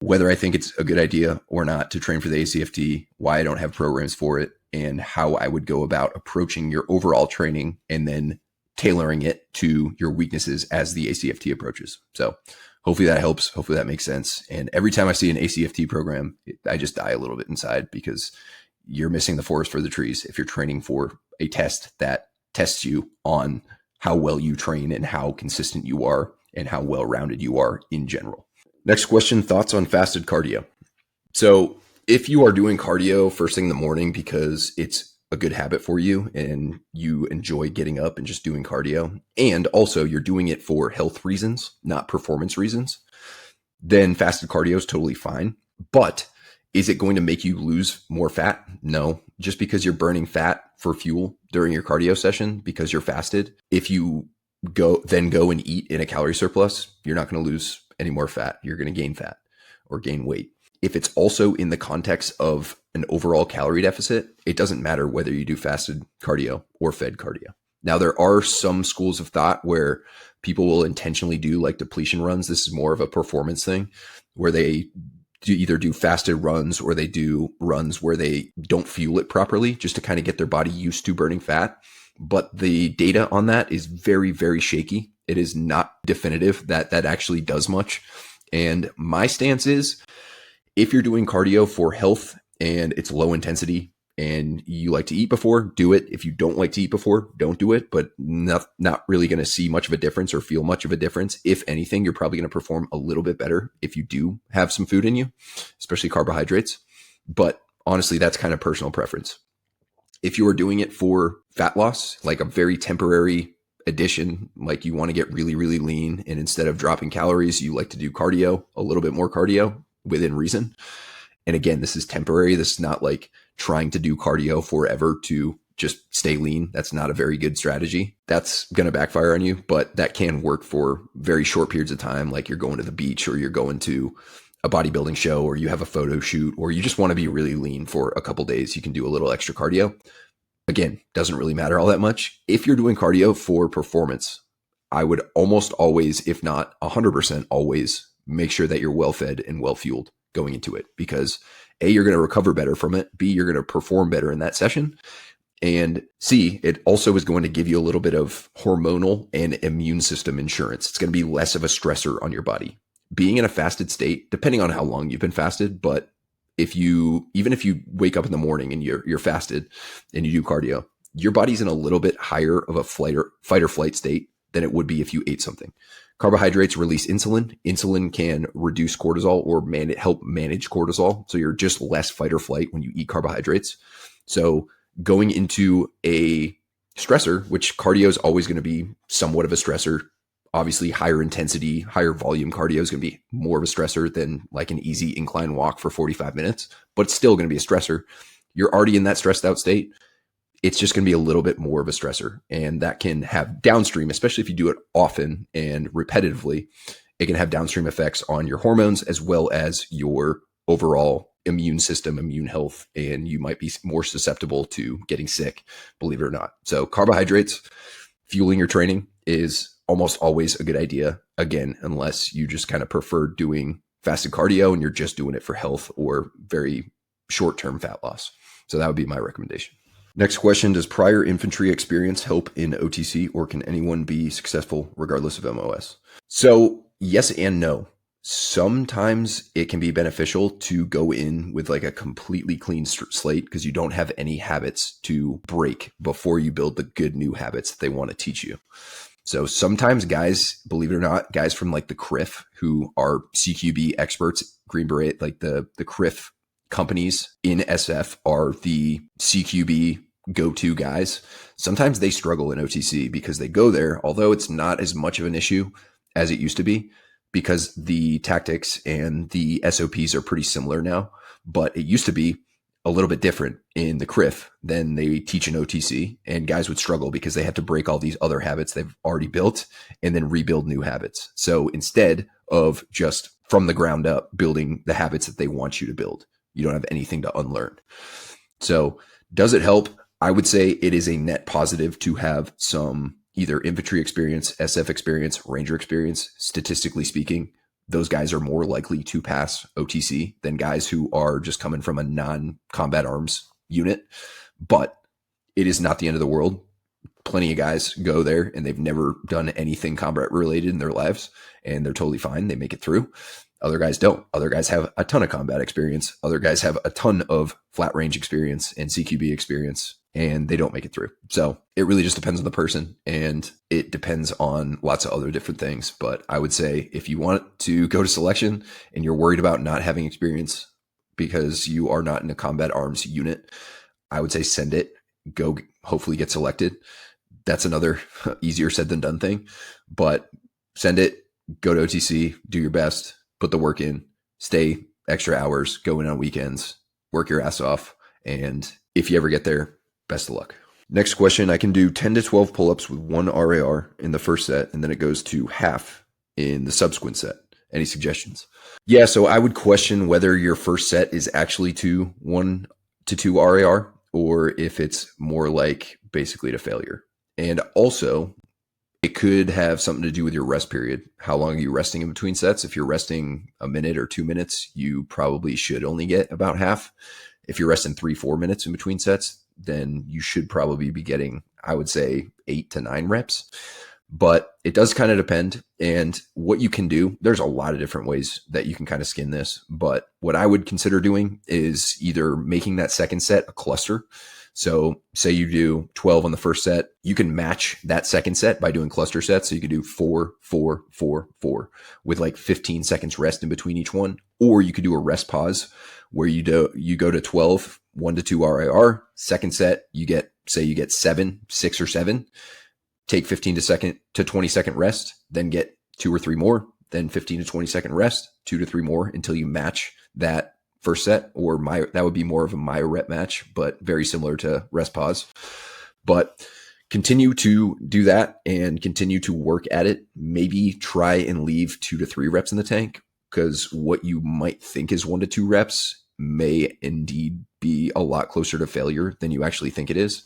Speaker 1: whether I think it's a good idea or not to train for the ACFT, why I don't have programs for it, and how I would go about approaching your overall training and then tailoring it to your weaknesses as the ACFT approaches. So hopefully that helps. Hopefully that makes sense. And every time I see an ACFT program, I just die a little bit inside because you're missing the forest for the trees if you're training for a test that tests you on how well you train and how consistent you are and how well-rounded you are in general. Next question, thoughts on fasted cardio. So if you are doing cardio first thing in the morning because it's a good habit for you and you enjoy getting up and just doing cardio, and also you're doing it for health reasons, not performance reasons, then fasted cardio is totally fine. But is it going to make you lose more fat? No. Just because you're burning fat for fuel during your cardio session because you're fasted, if you go and eat in a calorie surplus, you're not going to lose any more fat. You're going to gain fat or gain weight. If it's also in the context of an overall calorie deficit, it doesn't matter whether you do fasted cardio or fed cardio. Now, there are some schools of thought where people will intentionally do like depletion runs. This is more of a performance thing where they either do fasted runs or they do runs where they don't fuel it properly just to kind of get their body used to burning fat. But the data on that is very, very shaky. It is not definitive that that actually does much. And my stance is if you're doing cardio for health and it's low intensity and you like to eat before, do it. If you don't like to eat before, don't do it, but not really going to see much of a difference or feel much of a difference. If anything, you're probably going to perform a little bit better if you do have some food in you, especially carbohydrates. But honestly, that's kind of personal preference. If you are doing it for fat loss, like a very temporary addition, like you want to get really, really lean, and instead of dropping calories, you like to do cardio, a little bit more cardio within reason. And again, this is temporary. This is not like trying to do cardio forever to just stay lean. That's not a very good strategy. That's going to backfire on you, but that can work for very short periods of time. Like you're going to the beach or you're going to a bodybuilding show or you have a photo shoot or you just want to be really lean for a couple days. You can do a little extra cardio. Again, doesn't really matter all that much. If you're doing cardio for performance, I would almost always, if not 100% always, make sure that you're well fed and well fueled going into it, because A, you're going to recover better from it. B, you're going to perform better in that session. And C, it also is going to give you a little bit of hormonal and immune system insurance. It's going to be less of a stressor on your body. Being in a fasted state, depending on how long you've been fasted, but even if you wake up in the morning and you're fasted and you do cardio, your body's in a little bit higher of a fight or flight state than it would be if you ate something. Carbohydrates release insulin. Insulin can reduce cortisol or help manage cortisol. So you're just less fight or flight when you eat carbohydrates. So going into a stressor, which cardio is always going to be somewhat of a stressor. Obviously, higher intensity, higher volume cardio is going to be more of a stressor than like an easy incline walk for 45 minutes, but it's still going to be a stressor. You're already in that stressed out state. It's just going to be a little bit more of a stressor, and that can have downstream, especially if you do it often and repetitively, it can have downstream effects on your hormones as well as your overall immune system, immune health, and you might be more susceptible to getting sick, believe it or not. So carbohydrates, fueling your training is almost always a good idea. Again, unless you just kind of prefer doing fasted cardio and you're just doing it for health or very short-term fat loss. So that would be my recommendation. Next question, does prior infantry experience help in OTC, or can anyone be successful regardless of MOS? So yes and no. Sometimes it can be beneficial to go in with like a completely clean slate because you don't have any habits to break before you build the good new habits that they want to teach you. So sometimes guys, believe it or not, guys from like the CRIF who are CQB experts, Green Beret, like the CRIF companies in SF are the CQB go-to guys. Sometimes they struggle in OTC because they go there, although it's not as much of an issue as it used to be because the tactics and the SOPs are pretty similar now, but it used to be a little bit different in the CRIF than they teach in OTC, and guys would struggle because they had to break all these other habits they've already built and then rebuild new habits. So instead of just from the ground up building the habits that they want you to build, you don't have anything to unlearn. So does it help? I would say it is a net positive to have some either infantry experience, SF experience, ranger experience. Statistically speaking, those guys are more likely to pass OTC than guys who are just coming from a non-combat arms unit. But it is not the end of the world. Plenty of guys go there and they've never done anything combat related in their lives and they're totally fine. They make it through. Other guys don't. Other guys have a ton of combat experience. Other guys have a ton of flat range experience and CQB experience and they don't make it through. So it really just depends on the person and it depends on lots of other different things. But I would say if you want to go to selection and you're worried about not having experience because you are not in a combat arms unit, I would say send it, go hopefully get selected. That's another easier said than done thing, but send it, go to OTC, do your best, put the work in, stay extra hours, go in on weekends, work your ass off. And if you ever get there, best of luck. Next question. I can do 10 to 12 pull-ups with one RAR in the first set, and then it goes to half in the subsequent set. Any suggestions? Yeah. So I would question whether your first set is actually to 1 to 2 RAR or if it's more like basically to failure. And also, it could have something to do with your rest period. How long are you resting in between sets? If you're resting a minute or 2 minutes, you probably should only get about half. If you're resting 3-4 minutes in between sets, then you should probably be getting, I would say, 8 to 9 reps. But it does kind of depend. And what you can do, there's a lot of different ways that you can kind of skin this. But what I would consider doing is either making that second set a cluster. So say you do 12 on the first set, you can match that second set by doing cluster sets. So you could do 4, 4, 4, 4 with like 15 seconds rest in between each one. Or you could do a rest pause where you go to 12, 1 to 2 RIR. Second set, you get 7, 6 or 7. Take 15 to 20 second rest, then get 2 or 3 more, then 15 to 20 second rest, 2 to 3 more until you match that first set, or that would be more of a myo rep match, but very similar to rest pause. But continue to do that and continue to work at it. Maybe try and leave 2 to 3 reps in the tank, because what you might think is 1 to 2 reps may indeed be a lot closer to failure than you actually think it is.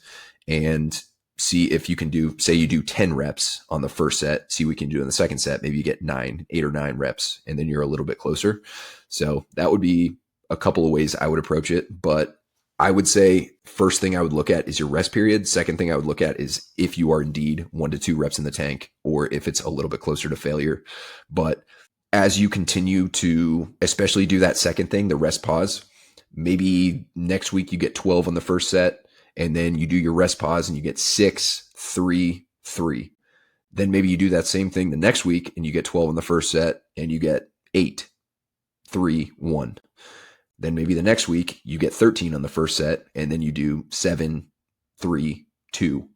Speaker 1: And see if you can do, say you do 10 reps on the first set, see what you can do in the second set. Maybe you get 8 or 9 reps, and then you're a little bit closer. So that would be a couple of ways I would approach it. But I would say first thing I would look at is your rest period. Second thing I would look at is if you are indeed 1 to 2 reps in the tank, or if it's a little bit closer to failure. But as you continue to especially do that second thing, the rest pause, maybe next week you get 12 on the first set, and then you do your rest pause and you get 6, 3, 3. Then maybe you do that same thing the next week and you get 12 on the first set and you get 8, 3, 1. Then maybe the next week you get 13 on the first set and then you do 7, 3, 2,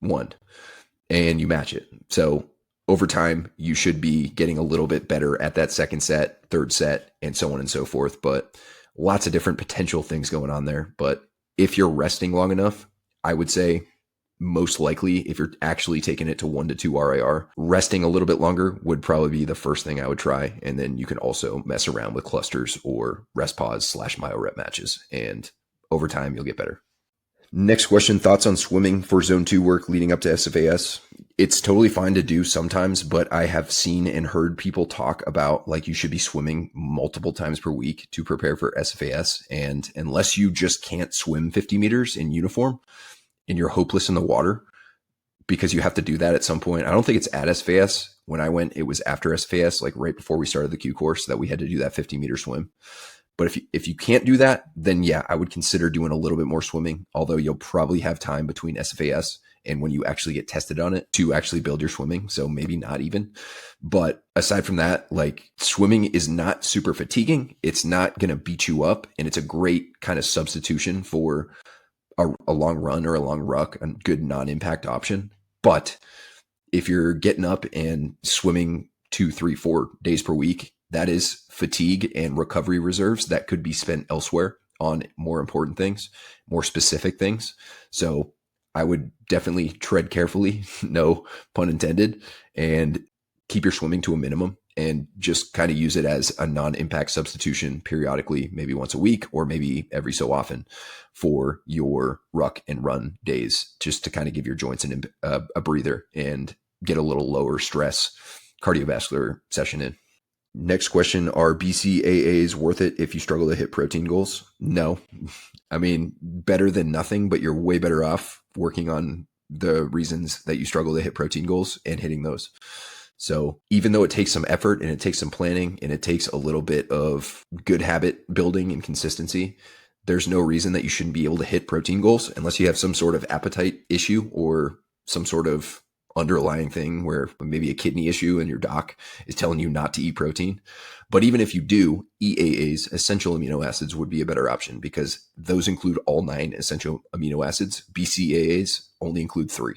Speaker 1: 1, and you match it. So over time, you should be getting a little bit better at that second set, third set, and so on and so forth. But lots of different potential things going on there. But if you're resting long enough, I would say most likely, if you're actually taking it to 1 to 2 RIR, resting a little bit longer would probably be the first thing I would try. And then you can also mess around with clusters or rest pause / myo rep matches. And over time, you'll get better. Next question, thoughts on swimming for zone 2 work leading up to SFAS? It's totally fine to do sometimes, but I have seen and heard people talk about like you should be swimming multiple times per week to prepare for SFAS. And unless you just can't swim 50 meters in uniform and you're hopeless in the water because you have to do that at some point. I don't think it's at SFAS. When I went, it was after SFAS, like right before we started the Q course, that we had to do that 50-meter swim. But if you can't do that, then yeah, I would consider doing a little bit more swimming, although you'll probably have time between SFAS and when you actually get tested on it to actually build your swimming. So maybe not even. But aside from that, like swimming is not super fatiguing. It's not going to beat you up. And it's a great kind of substitution for a long run or a long ruck, a good non-impact option. But if you're getting up and swimming 2, 3, 4 days per week, that is fatigue and recovery reserves that could be spent elsewhere on more important things, more specific things. So I would definitely tread carefully, no pun intended, and keep your swimming to a minimum and just kind of use it as a non-impact substitution periodically, maybe once a week or maybe every so often for your ruck and run days, just to kind of give your joints a breather and get a little lower stress cardiovascular session in. Next question, are BCAAs worth it if you struggle to hit protein goals? No. I mean, better than nothing, but you're way better off working on the reasons that you struggle to hit protein goals and hitting those. So even though it takes some effort and it takes some planning and it takes a little bit of good habit building and consistency, there's no reason that you shouldn't be able to hit protein goals unless you have some sort of appetite issue or some sort of underlying thing where maybe a kidney issue and your doc is telling you not to eat protein. But even if you do, EAAs, essential amino acids, would be a better option because those include all 9 essential amino acids. BCAAs only include 3.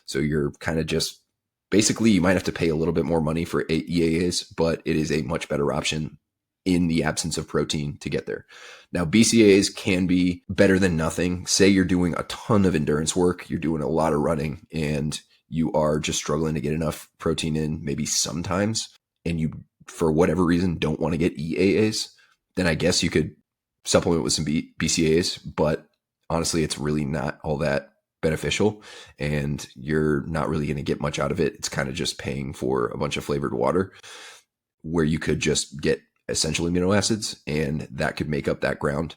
Speaker 1: So you're kind of just, basically you might have to pay a little bit more money for EAAs, but it is a much better option in the absence of protein to get there. Now, BCAAs can be better than nothing. Say you're doing a ton of endurance work, you're doing a lot of running, and you are just struggling to get enough protein in maybe sometimes, and you, for whatever reason, don't want to get EAAs, then I guess you could supplement with some BCAAs, but honestly, it's really not all that beneficial and you're not really going to get much out of it. It's kind of just paying for a bunch of flavored water where you could just get essential amino acids and that could make up that ground.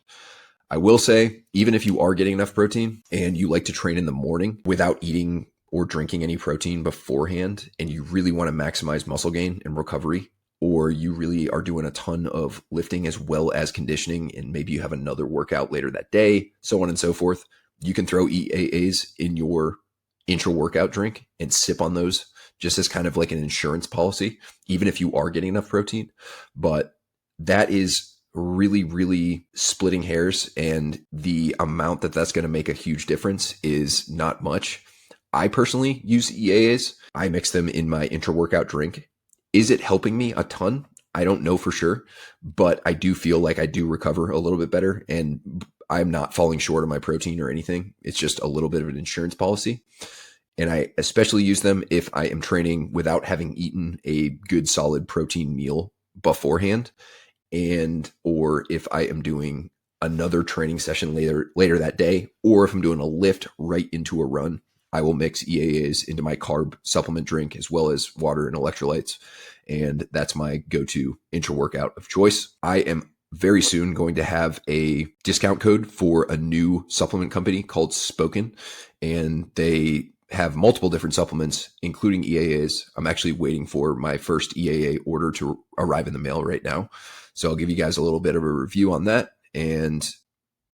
Speaker 1: I will say, even if you are getting enough protein and you like to train in the morning without eating or drinking any protein beforehand, and you really want to maximize muscle gain and recovery, or you really are doing a ton of lifting as well as conditioning, and maybe you have another workout later that day, so on and so forth, you can throw EAAs in your intra-workout drink and sip on those just as kind of like an insurance policy, even if you are getting enough protein. But that is really, really splitting hairs, and the amount that that's going to make a huge difference is not much. I personally use EAAs. I mix them in my intra-workout drink. Is it helping me a ton? I don't know for sure, but I do feel like I do recover a little bit better and I'm not falling short of my protein or anything. It's just a little bit of an insurance policy. And I especially use them if I am training without having eaten a good solid protein meal beforehand, and or if I am doing another training session later that day, or if I'm doing a lift right into a run. I will mix EAAs into my carb supplement drink as well as water and electrolytes. And that's my go-to intra-workout of choice. I am very soon going to have a discount code for a new supplement company called Spoken. And they have multiple different supplements, including EAAs. I'm actually waiting for my first EAA order to arrive in the mail right now. So I'll give you guys a little bit of a review on that and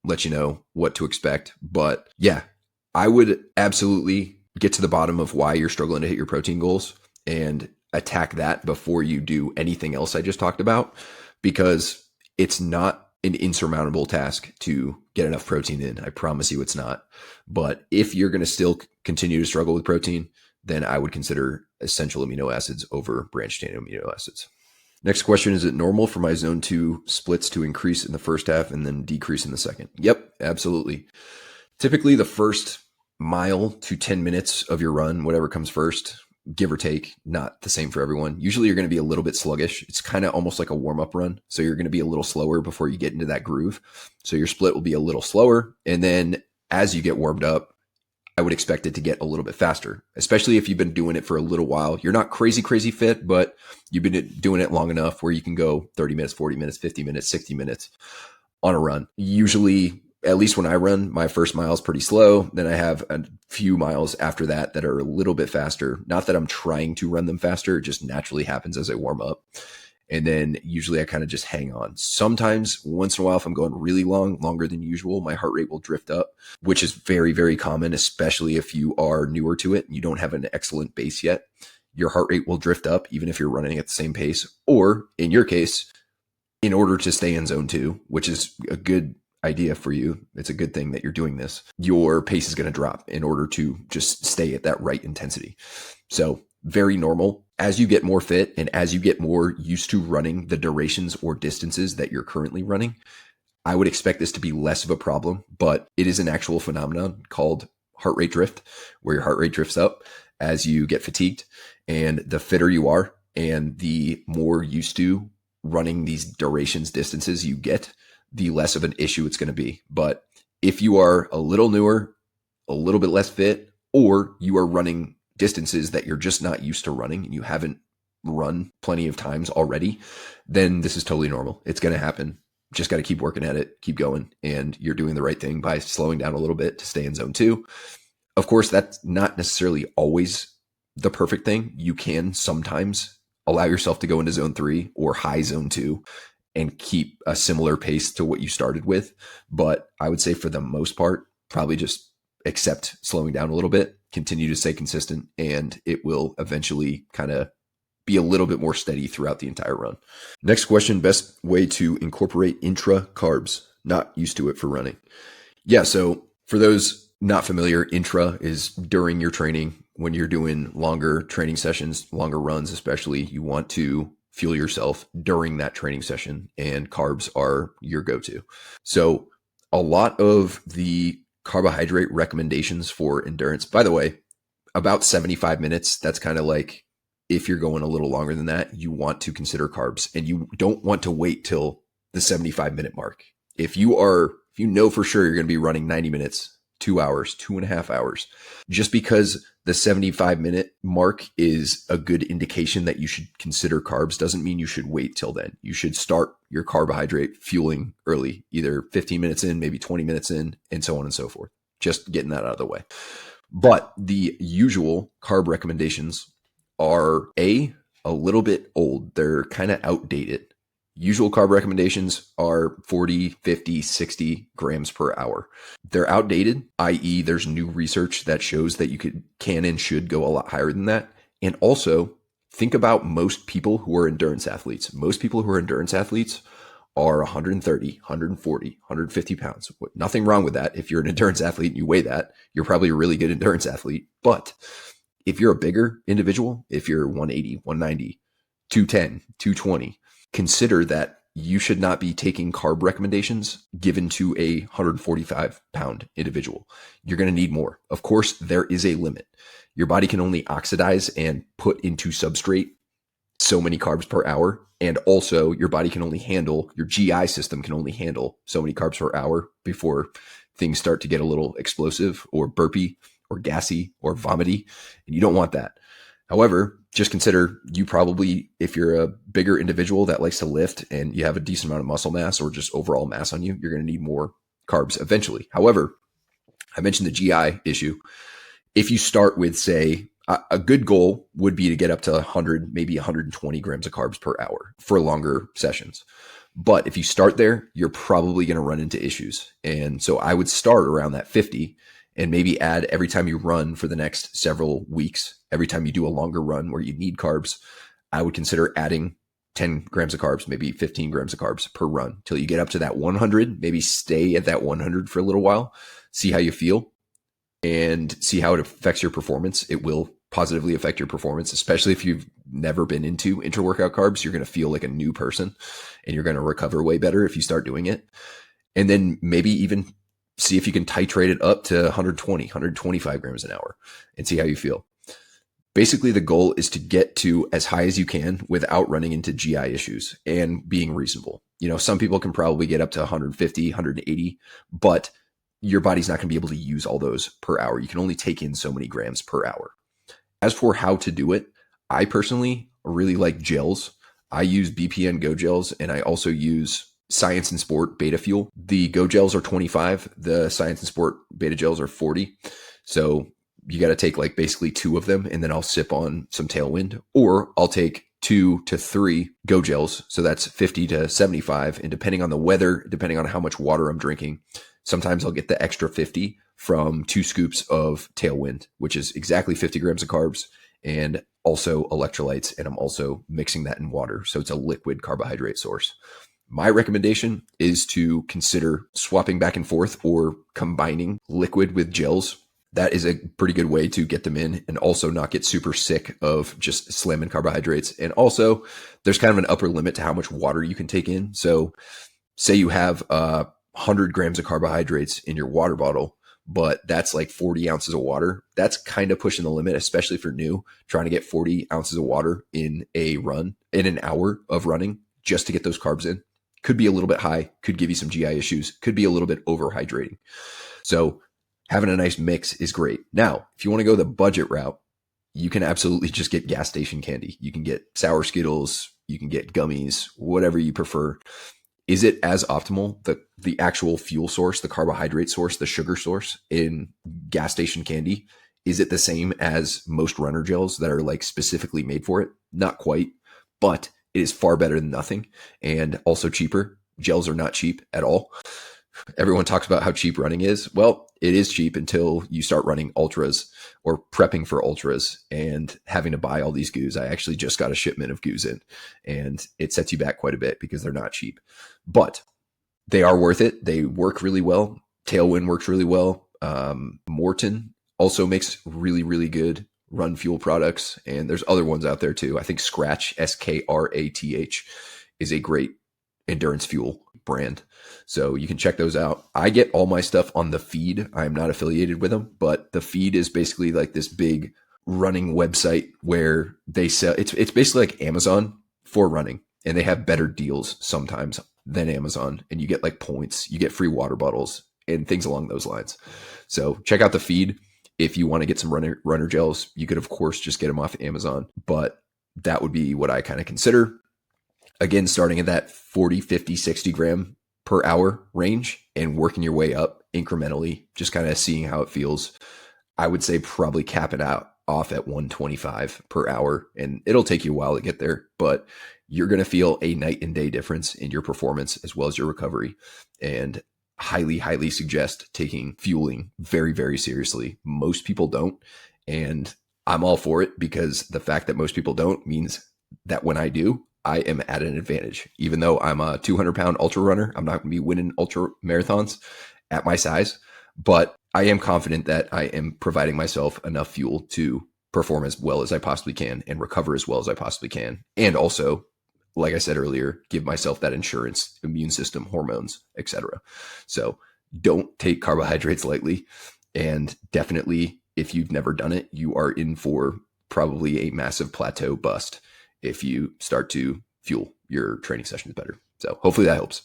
Speaker 1: let you know what to expect. But yeah, I would absolutely get to the bottom of why you're struggling to hit your protein goals and attack that before you do anything else I just talked about, because it's not an insurmountable task to get enough protein in. I promise you it's not. But if you're going to still continue to struggle with protein, then I would consider essential amino acids over branched chain amino acids. Next question, is it normal for my zone 2 splits to increase in the first half and then decrease in the second? Yep, absolutely. Typically the first mile to 10 minutes of your run, whatever comes first, give or take, not the same for everyone. Usually you're going to be a little bit sluggish. It's kind of almost like a warm-up run. So you're going to be a little slower before you get into that groove. So your split will be a little slower. And then as you get warmed up, I would expect it to get a little bit faster, especially if you've been doing it for a little while. You're not crazy fit, but you've been doing it long enough where you can go 30 minutes, 40 minutes, 50 minutes, 60 minutes on a run. Usually, at least when I run, my first mile is pretty slow. Then I have a few miles after that that are a little bit faster. Not that I'm trying to run them faster. It just naturally happens as I warm up. And then usually I kind of just hang on. Sometimes once in a while, if I'm going really long, longer than usual, my heart rate will drift up, which is very, very common, especially if you are newer to it and you don't have an excellent base yet. Your heart rate will drift up even if you're running at the same pace. Or in your case, in order to stay in zone 2, which is a good idea for you, it's a good thing that you're doing this, your pace is going to drop in order to just stay at that right intensity. So very normal. As you get more fit and as you get more used to running the durations or distances that you're currently running, I would expect this to be less of a problem, but it is an actual phenomenon called heart rate drift, where your heart rate drifts up as you get fatigued. And the fitter you are And the more used to running these durations distances you get, the less of an issue it's going to be. But if you are a little newer, a little bit less fit, or you are running distances that you're just not used to running and you haven't run plenty of times already, then this is totally normal. It's going to happen. Just got to keep working at it, keep going. And you're doing the right thing by slowing down a little bit to stay in zone 2. Of course, that's not necessarily always the perfect thing. You can sometimes allow yourself to go into zone 3 or high zone 2 and keep a similar pace to what you started with. But I would say for the most part, probably just accept slowing down a little bit, continue to stay consistent, and it will eventually kind of be a little bit more steady throughout the entire run. Next question, best way to incorporate intra carbs. Not used to it for running. Yeah, so for those not familiar, intra is during your training. When you're doing longer training sessions, longer runs especially, you want to fuel yourself during that training session, and carbs are your go-to. So a lot of the carbohydrate recommendations for endurance, by the way, about 75 minutes, that's kind of like if you're going a little longer than that, you want to consider carbs, and you don't want to wait till the 75-minute mark. If you know for sure you're going to be running 90 minutes, 2 hours, 2.5 hours, just because the 75-minute mark is a good indication that you should consider carbs doesn't mean you should wait till then. You should start your carbohydrate fueling early, either 15 minutes in, maybe 20 minutes in, and so on and so forth. Just getting that out of the way. But the usual carb recommendations are a little bit old. They're kind of outdated. Usual carb recommendations are 40, 50, 60 grams per hour. They're outdated, i.e. there's new research that shows that you can and should go a lot higher than that. And also think about most people who are endurance athletes. Most people who are endurance athletes are 130, 140, 150 pounds. Nothing wrong with that. If you're an endurance athlete and you weigh that, you're probably a really good endurance athlete. But if you're a bigger individual, if you're 180, 190, 210, 220, consider that you should not be taking carb recommendations given to a 145 pound individual. You're going to need more. Of course, there is a limit. Your body can only oxidize and put into substrate so many carbs per hour. And also your body can only handle, your GI system can only handle so many carbs per hour before things start to get a little explosive or burpy or gassy or vomity. And you don't want that. However, just consider you probably, if you're a bigger individual that likes to lift and you have a decent amount of muscle mass or just overall mass on you, you're going to need more carbs eventually. However, I mentioned the GI issue. If you start with, say, a good goal would be to get up to 100, maybe 120 grams of carbs per hour for longer sessions. But if you start there, you're probably going to run into issues. And so I would start around that 50 and maybe add every time you run for the next several weeks, every time you do a longer run where you need carbs, I would consider adding 10 grams of carbs, maybe 15 grams of carbs per run till you get up to that 100, maybe stay at that 100 for a little while, see how you feel and see how it affects your performance. It will positively affect your performance, especially if you've never been into intra-workout carbs. You're going to feel like a new person and you're going to recover way better if you start doing it. And then maybe even see if you can titrate it up to 120, 125 grams an hour and see how you feel. Basically, the goal is to get to as high as you can without running into GI issues and being reasonable. You know, some people can probably get up to 150, 180, but your body's not going to be able to use all those per hour. You can only take in so many grams per hour. As for how to do it, I personally really like gels. I use BPN Go gels, and I also use Science and Sport Beta Fuel. The Go gels are 25. The Science and Sport Beta gels are 40. So you got to take like basically 2 of them, and then I'll sip on some Tailwind, or I'll take 2 to 3 Go gels. So that's 50 to 75. And depending on the weather, depending on how much water I'm drinking, sometimes I'll get the extra 50 from 2 scoops of Tailwind, which is exactly 50 grams of carbs and also electrolytes. And I'm also mixing that in water. So it's a liquid carbohydrate source. My recommendation is to consider swapping back and forth or combining liquid with gels. That is a pretty good way to get them in and also not get super sick of just slamming carbohydrates. And also there's kind of an upper limit to how much water you can take in. So say you have 100 grams of carbohydrates in your water bottle, but that's like 40 ounces of water. That's kind of pushing the limit, especially for new, trying to get 40 ounces of water in a run, in an hour of running, just to get those carbs in. Could be a little bit high, could give you some GI issues, could be a little bit overhydrating. So having a nice mix is great. Now, if you want to go the budget route, you can absolutely just get gas station candy. You can get sour Skittles, you can get gummies, whatever you prefer. Is it as optimal, the actual fuel source, the carbohydrate source, the sugar source in gas station candy? Is it the same as most runner gels that are like specifically made for it? Not quite, but it is far better than nothing and also cheaper. Gels are not cheap at all. Everyone talks about how cheap running is. Well, it is cheap until you start running ultras or prepping for ultras and having to buy all these goos. I actually just got a shipment of goos in, and it sets you back quite a bit because they're not cheap, but they are worth it. They work really well. Tailwind works really well. Morton also makes really, really good run fuel products. And there's other ones out there too. I think Scratch, SKRATH, is a great endurance fuel brand. So you can check those out. I get all my stuff on The Feed. I'm not affiliated with them, but The Feed is basically like this big running website where they sell, it's basically like Amazon for running, and they have better deals sometimes than Amazon. And you get like points, you get free water bottles and things along those lines. So check out The Feed. If you want to get some runner gels, you could of course just get them off Amazon, but that would be what I kind of consider. Again, starting at that 40, 50, 60 gram per hour range and working your way up incrementally, just kind of seeing how it feels. I would say probably cap it out off at 125 per hour, and it'll take you a while to get there, but you're going to feel a night and day difference in your performance as well as your recovery. And highly, highly suggest taking fueling very, very seriously. Most people don't, and I'm all for it because the fact that most people don't means that when I do, I am at an advantage. Even though I'm a 200-pound ultra runner, I'm not going to be winning ultra marathons at my size, but I am confident that I am providing myself enough fuel to perform as well as I possibly can and recover as well as I possibly can. And also, like I said earlier, give myself that insurance, immune system, hormones, etc. So don't take carbohydrates lightly. And definitely, if you've never done it, you are in for probably a massive plateau bust if you start to fuel your training sessions better. So hopefully that helps.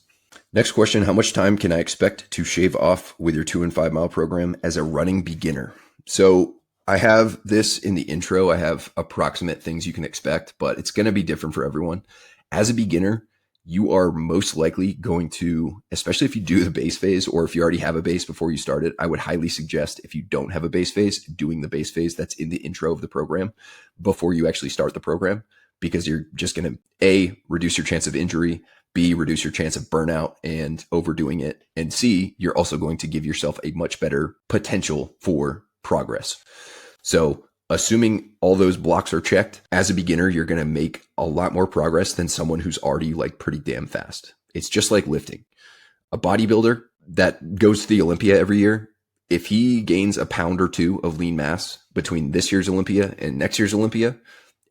Speaker 1: Next question, how much time can I expect to shave off with your 2 and 5 mile program as a running beginner? So I have this in the intro. I have approximate things you can expect, but it's going to be different for everyone. As a beginner, you are most likely going to, especially if you do the base phase or if you already have a base before you start it, I would highly suggest if you don't have a base phase, doing the base phase that's in the intro of the program before you actually start the program, because you're just going to A, reduce your chance of injury, B, reduce your chance of burnout and overdoing it, and C, you're also going to give yourself a much better potential for progress. So assuming all those blocks are checked, as a beginner, you're going to make a lot more progress than someone who's already like pretty damn fast. It's just like lifting. A bodybuilder that goes to the Olympia every year, if he gains a pound or two of lean mass between this year's Olympia and next year's Olympia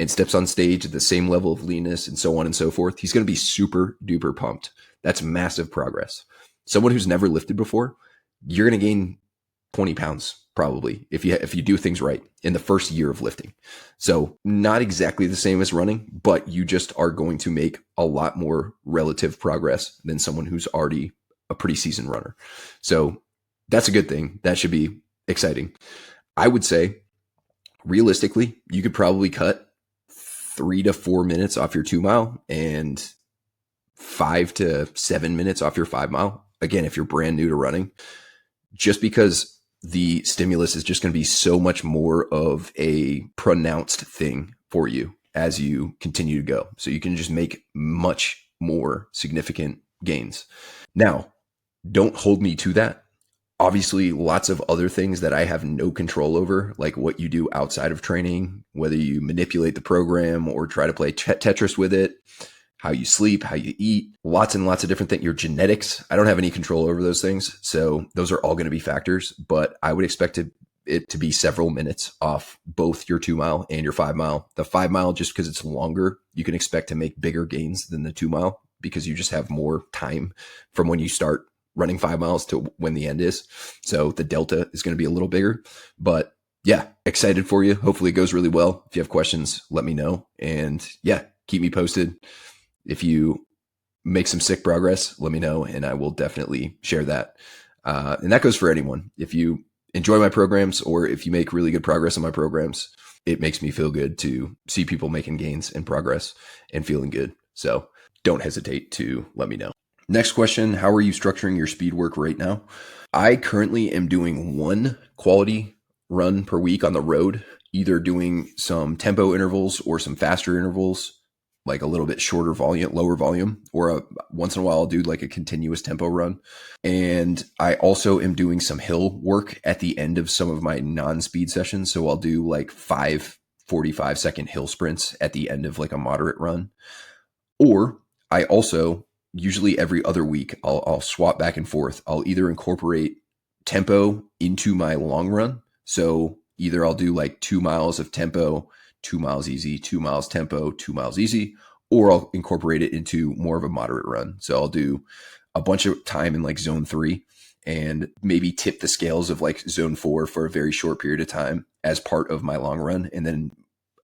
Speaker 1: and steps on stage at the same level of leanness and so on and so forth, he's going to be super duper pumped. That's massive progress. Someone who's never lifted before, you're going to gain 20 pounds probably if you do things right in the first year of lifting. So not exactly the same as running, but you just are going to make a lot more relative progress than someone who's already a pretty seasoned runner. So that's a good thing. That should be exciting. I would say realistically, you could probably cut 3 to 4 minutes off your 2 mile and 5 to 7 minutes off your 5 mile. Again, if you're brand new to running, just because the stimulus is just going to be so much more of a pronounced thing for you as you continue to go. So you can just make much more significant gains. Now, don't hold me to that. Obviously, lots of other things that I have no control over, like what you do outside of training, whether you manipulate the program or try to play Tetris with it, how you sleep, how you eat, lots and lots of different things, your genetics. I don't have any control over those things. So those are all going to be factors, but I would expect it to be several minutes off both your 2 mile and your 5 mile. The 5 mile, just because it's longer, you can expect to make bigger gains than the 2 mile because you just have more time from when you start running 5 miles to when the end is. So the delta is going to be a little bigger, but yeah, excited for you. Hopefully it goes really well. If you have questions, let me know. And yeah, keep me posted. If you make some sick progress, let me know, and I will definitely share that. And that goes for anyone. If you enjoy my programs or if you make really good progress on my programs, it makes me feel good to see people making gains and progress and feeling good. So don't hesitate to let me know. Next question, how are you structuring your speed work right now? I currently am doing one quality run per week on the road, either doing some tempo intervals or some faster intervals, like a little bit shorter volume, lower volume, or once in a while I'll do like a continuous tempo run. And I also am doing some hill work at the end of some of my non-speed sessions. So I'll do like 5 45-second hill sprints at the end of like a moderate run. Or I also, usually every other week, I'll swap back and forth. I'll either incorporate tempo into my long run. So either I'll do like 2 miles of tempo, 2 miles easy, 2 miles tempo, 2 miles easy, or I'll incorporate it into more of a moderate run. So I'll do a bunch of time in like zone 3 and maybe tip the scales of like zone 4 for a very short period of time as part of my long run. And then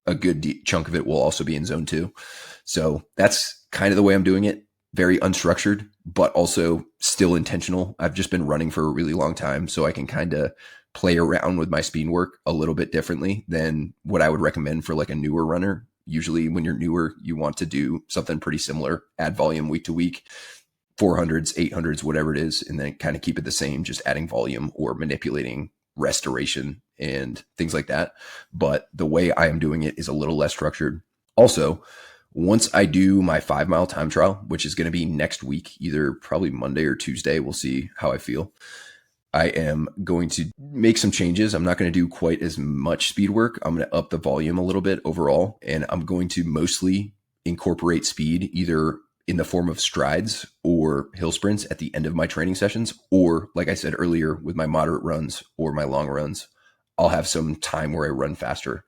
Speaker 1: a good chunk of it will also be in zone 2. So that's kind of the way I'm doing it. Very unstructured, but also still intentional. I've just been running for a really long time, so I can kind of play around with my speed work a little bit differently than what I would recommend for like a newer runner. Usually when you're newer, you want to do something pretty similar, add volume week to week, 400s, 800s, whatever it is, and then kind of keep it the same, just adding volume or manipulating restoration and things like that. But the way I am doing it is a little less structured. Also, once I do my 5 mile time trial, which is going to be next week, either probably Monday or Tuesday, we'll see how I feel. I am going to make some changes. I'm not going to do quite as much speed work. I'm going to up the volume a little bit overall, and I'm going to mostly incorporate speed either in the form of strides or hill sprints at the end of my training sessions, or like I said earlier, with my moderate runs or my long runs, I'll have some time where I run faster.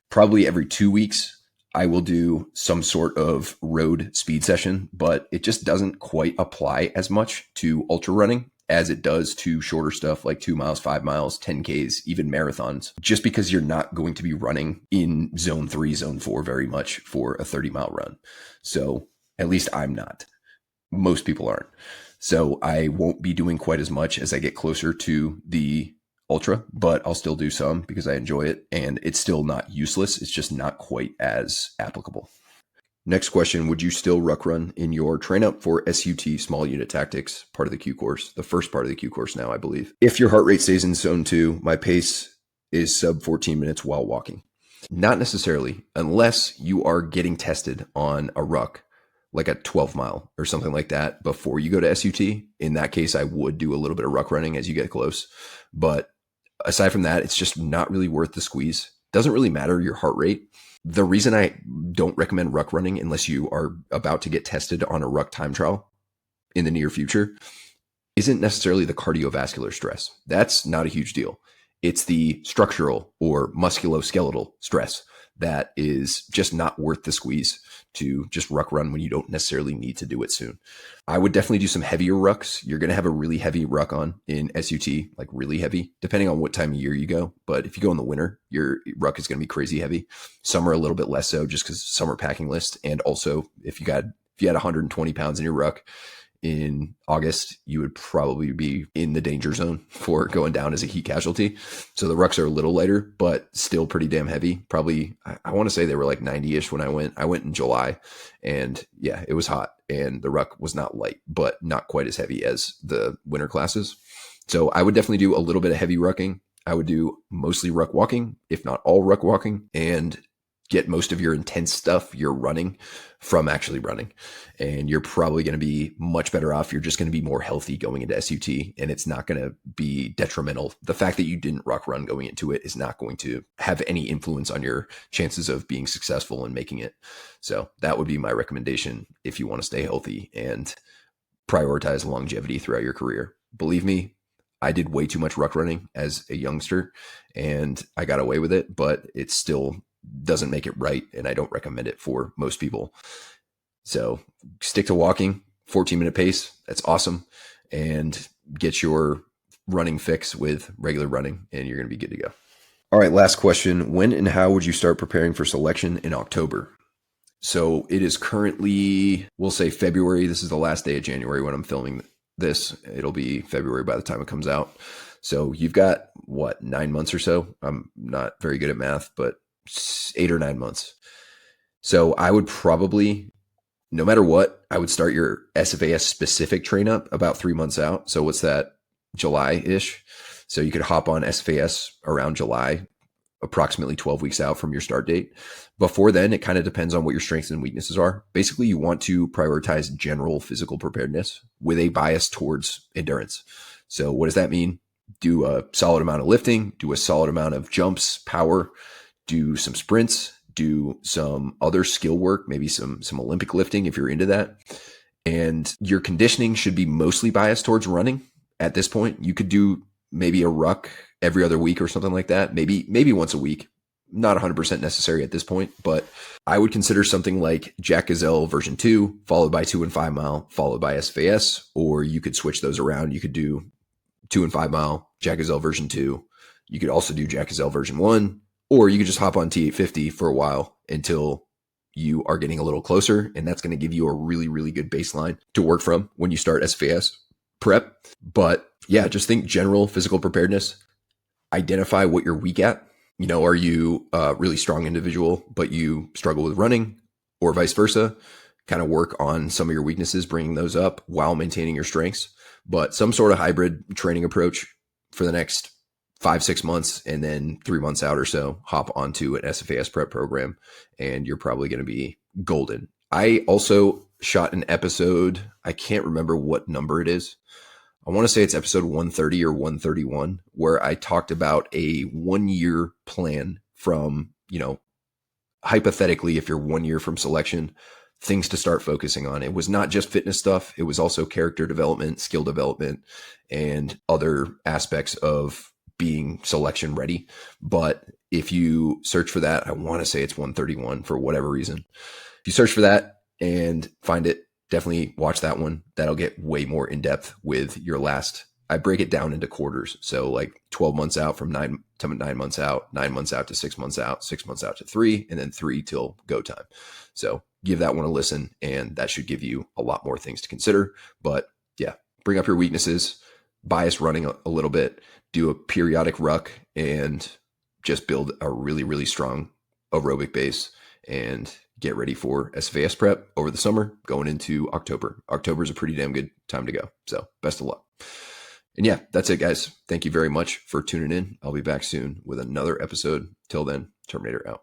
Speaker 1: Probably every 2 weeks, I will do some sort of road speed session, but it just doesn't quite apply as much to ultra running as it does to shorter stuff like 2 miles, 5 miles, 10Ks, even marathons, just because you're not going to be running in zone 3, zone 4 very much for a 30-mile run. So at least I'm not. Most people aren't. So I won't be doing quite as much as I get closer to the ultra, but I'll still do some because I enjoy it, and it's still not useless. It's just not quite as applicable. Next question, would you still ruck run in your train up for SUT, small unit tactics, part of the Q course, the first part of the Q course now, I believe? If your heart rate stays in zone 2, my pace is sub 14 minutes while walking. Not necessarily, unless you are getting tested on a ruck, like a 12 mile or something like that before you go to SUT. In that case, I would do a little bit of ruck running as you get close. But aside from that, it's just not really worth the squeeze. Doesn't really matter your heart rate. The reason I don't recommend ruck running unless you are about to get tested on a ruck time trial in the near future isn't necessarily the cardiovascular stress. That's not a huge deal. It's the structural or musculoskeletal stress that is just not worth the squeeze to just ruck run when you don't necessarily need to do it soon. I would definitely do some heavier rucks. You're going to have a really heavy ruck on in SUT, like really heavy, depending on what time of year you go. But if you go in the winter, your ruck is going to be crazy heavy. Summer, a little bit less so just because summer packing list. And also if you had 120 pounds in your ruck in August, you would probably be in the danger zone for going down as a heat casualty. So the rucks are a little lighter, but still pretty damn heavy. Probably, I want to say they were like 90-ish when I went. I went in July, and yeah, it was hot, and the ruck was not light, but not quite as heavy as the winter classes. So I would definitely do a little bit of heavy rucking. I would do mostly ruck walking, if not all ruck walking, and get most of your intense stuff you're running from actually running. And you're probably going to be much better off. You're just going to be more healthy going into SUT, and it's not going to be detrimental. The fact that you didn't ruck run going into it is not going to have any influence on your chances of being successful and making it. So that would be my recommendation if you want to stay healthy and prioritize longevity throughout your career. Believe me, I did way too much ruck running as a youngster, and I got away with it, but it's still doesn't make it right, and I don't recommend it for most people. So stick to walking, 14-minute pace. That's awesome. and get your running fix with regular running, and you're going to be good to go. All right, last question. When and how would you start preparing for selection in October? So it is currently, we'll say February. This is the last day of January when I'm filming this. It'll be February by the time it comes out. So you've got, 9 months or so? I'm not very good at math, but 8 or 9 months. So I would probably, no matter what, I would start your SFAS specific train up about 3 months out. So what's that? July-ish. So you could hop on SFAS around July, approximately 12 weeks out from your start date. Before then, it kind of depends on what your strengths and weaknesses are. Basically, you want to prioritize general physical preparedness with a bias towards endurance. So what does that mean? Do a solid amount of lifting, do a solid amount of jumps, power, do some sprints, do some other skill work, maybe some Olympic lifting if you're into that. And your conditioning should be mostly biased towards running at this point. You could do maybe a ruck every other week or something like that. Maybe once a week. Not 100% necessary at this point, but I would consider something like Jack Gazelle version 2, followed by 2 and 5 mile, followed by SFAS, or you could switch those around. You could do 2 and 5 mile, Jack Gazelle version 2. You could also do Jack Gazelle version 1, or you could just hop on T850 for a while until you are getting a little closer. And that's going to give you a really, really good baseline to work from when you start SFAS prep. But yeah, just think general physical preparedness. Identify what you're weak at. Are you a really strong individual, but you struggle with running, or vice versa? Kind of work on some of your weaknesses, bringing those up while maintaining your strengths. But some sort of hybrid training approach for the next 5-6 months, and then 3 months out or so, hop onto an SFAS prep program, and you're probably going to be golden. I also shot an episode. I can't remember what number it is. I want to say it's episode 130 or 131, where I talked about a 1-year plan from, hypothetically, if you're 1 year from selection, things to start focusing on. It was not just fitness stuff. It was also character development, skill development, and other aspects of being selection ready. But if you search for that, I want to say it's 131 for whatever reason. If you search for that and find it, definitely watch that one. That'll get way more in depth with your last. I break it down into quarters. So like 12 months out from 9 to 9 months out, 9 months out to 6 months out, 6 months out to 3, and then 3 till go time. So give that one a listen, and that should give you a lot more things to consider. But yeah, bring up your weaknesses, bias running a little bit, do a periodic ruck, and just build a really, really strong aerobic base and get ready for SFAS prep over the summer going into October. October is a pretty damn good time to go. So best of luck. And yeah, that's it, guys. Thank you very much for tuning in. I'll be back soon with another episode. Till then, Terminator out.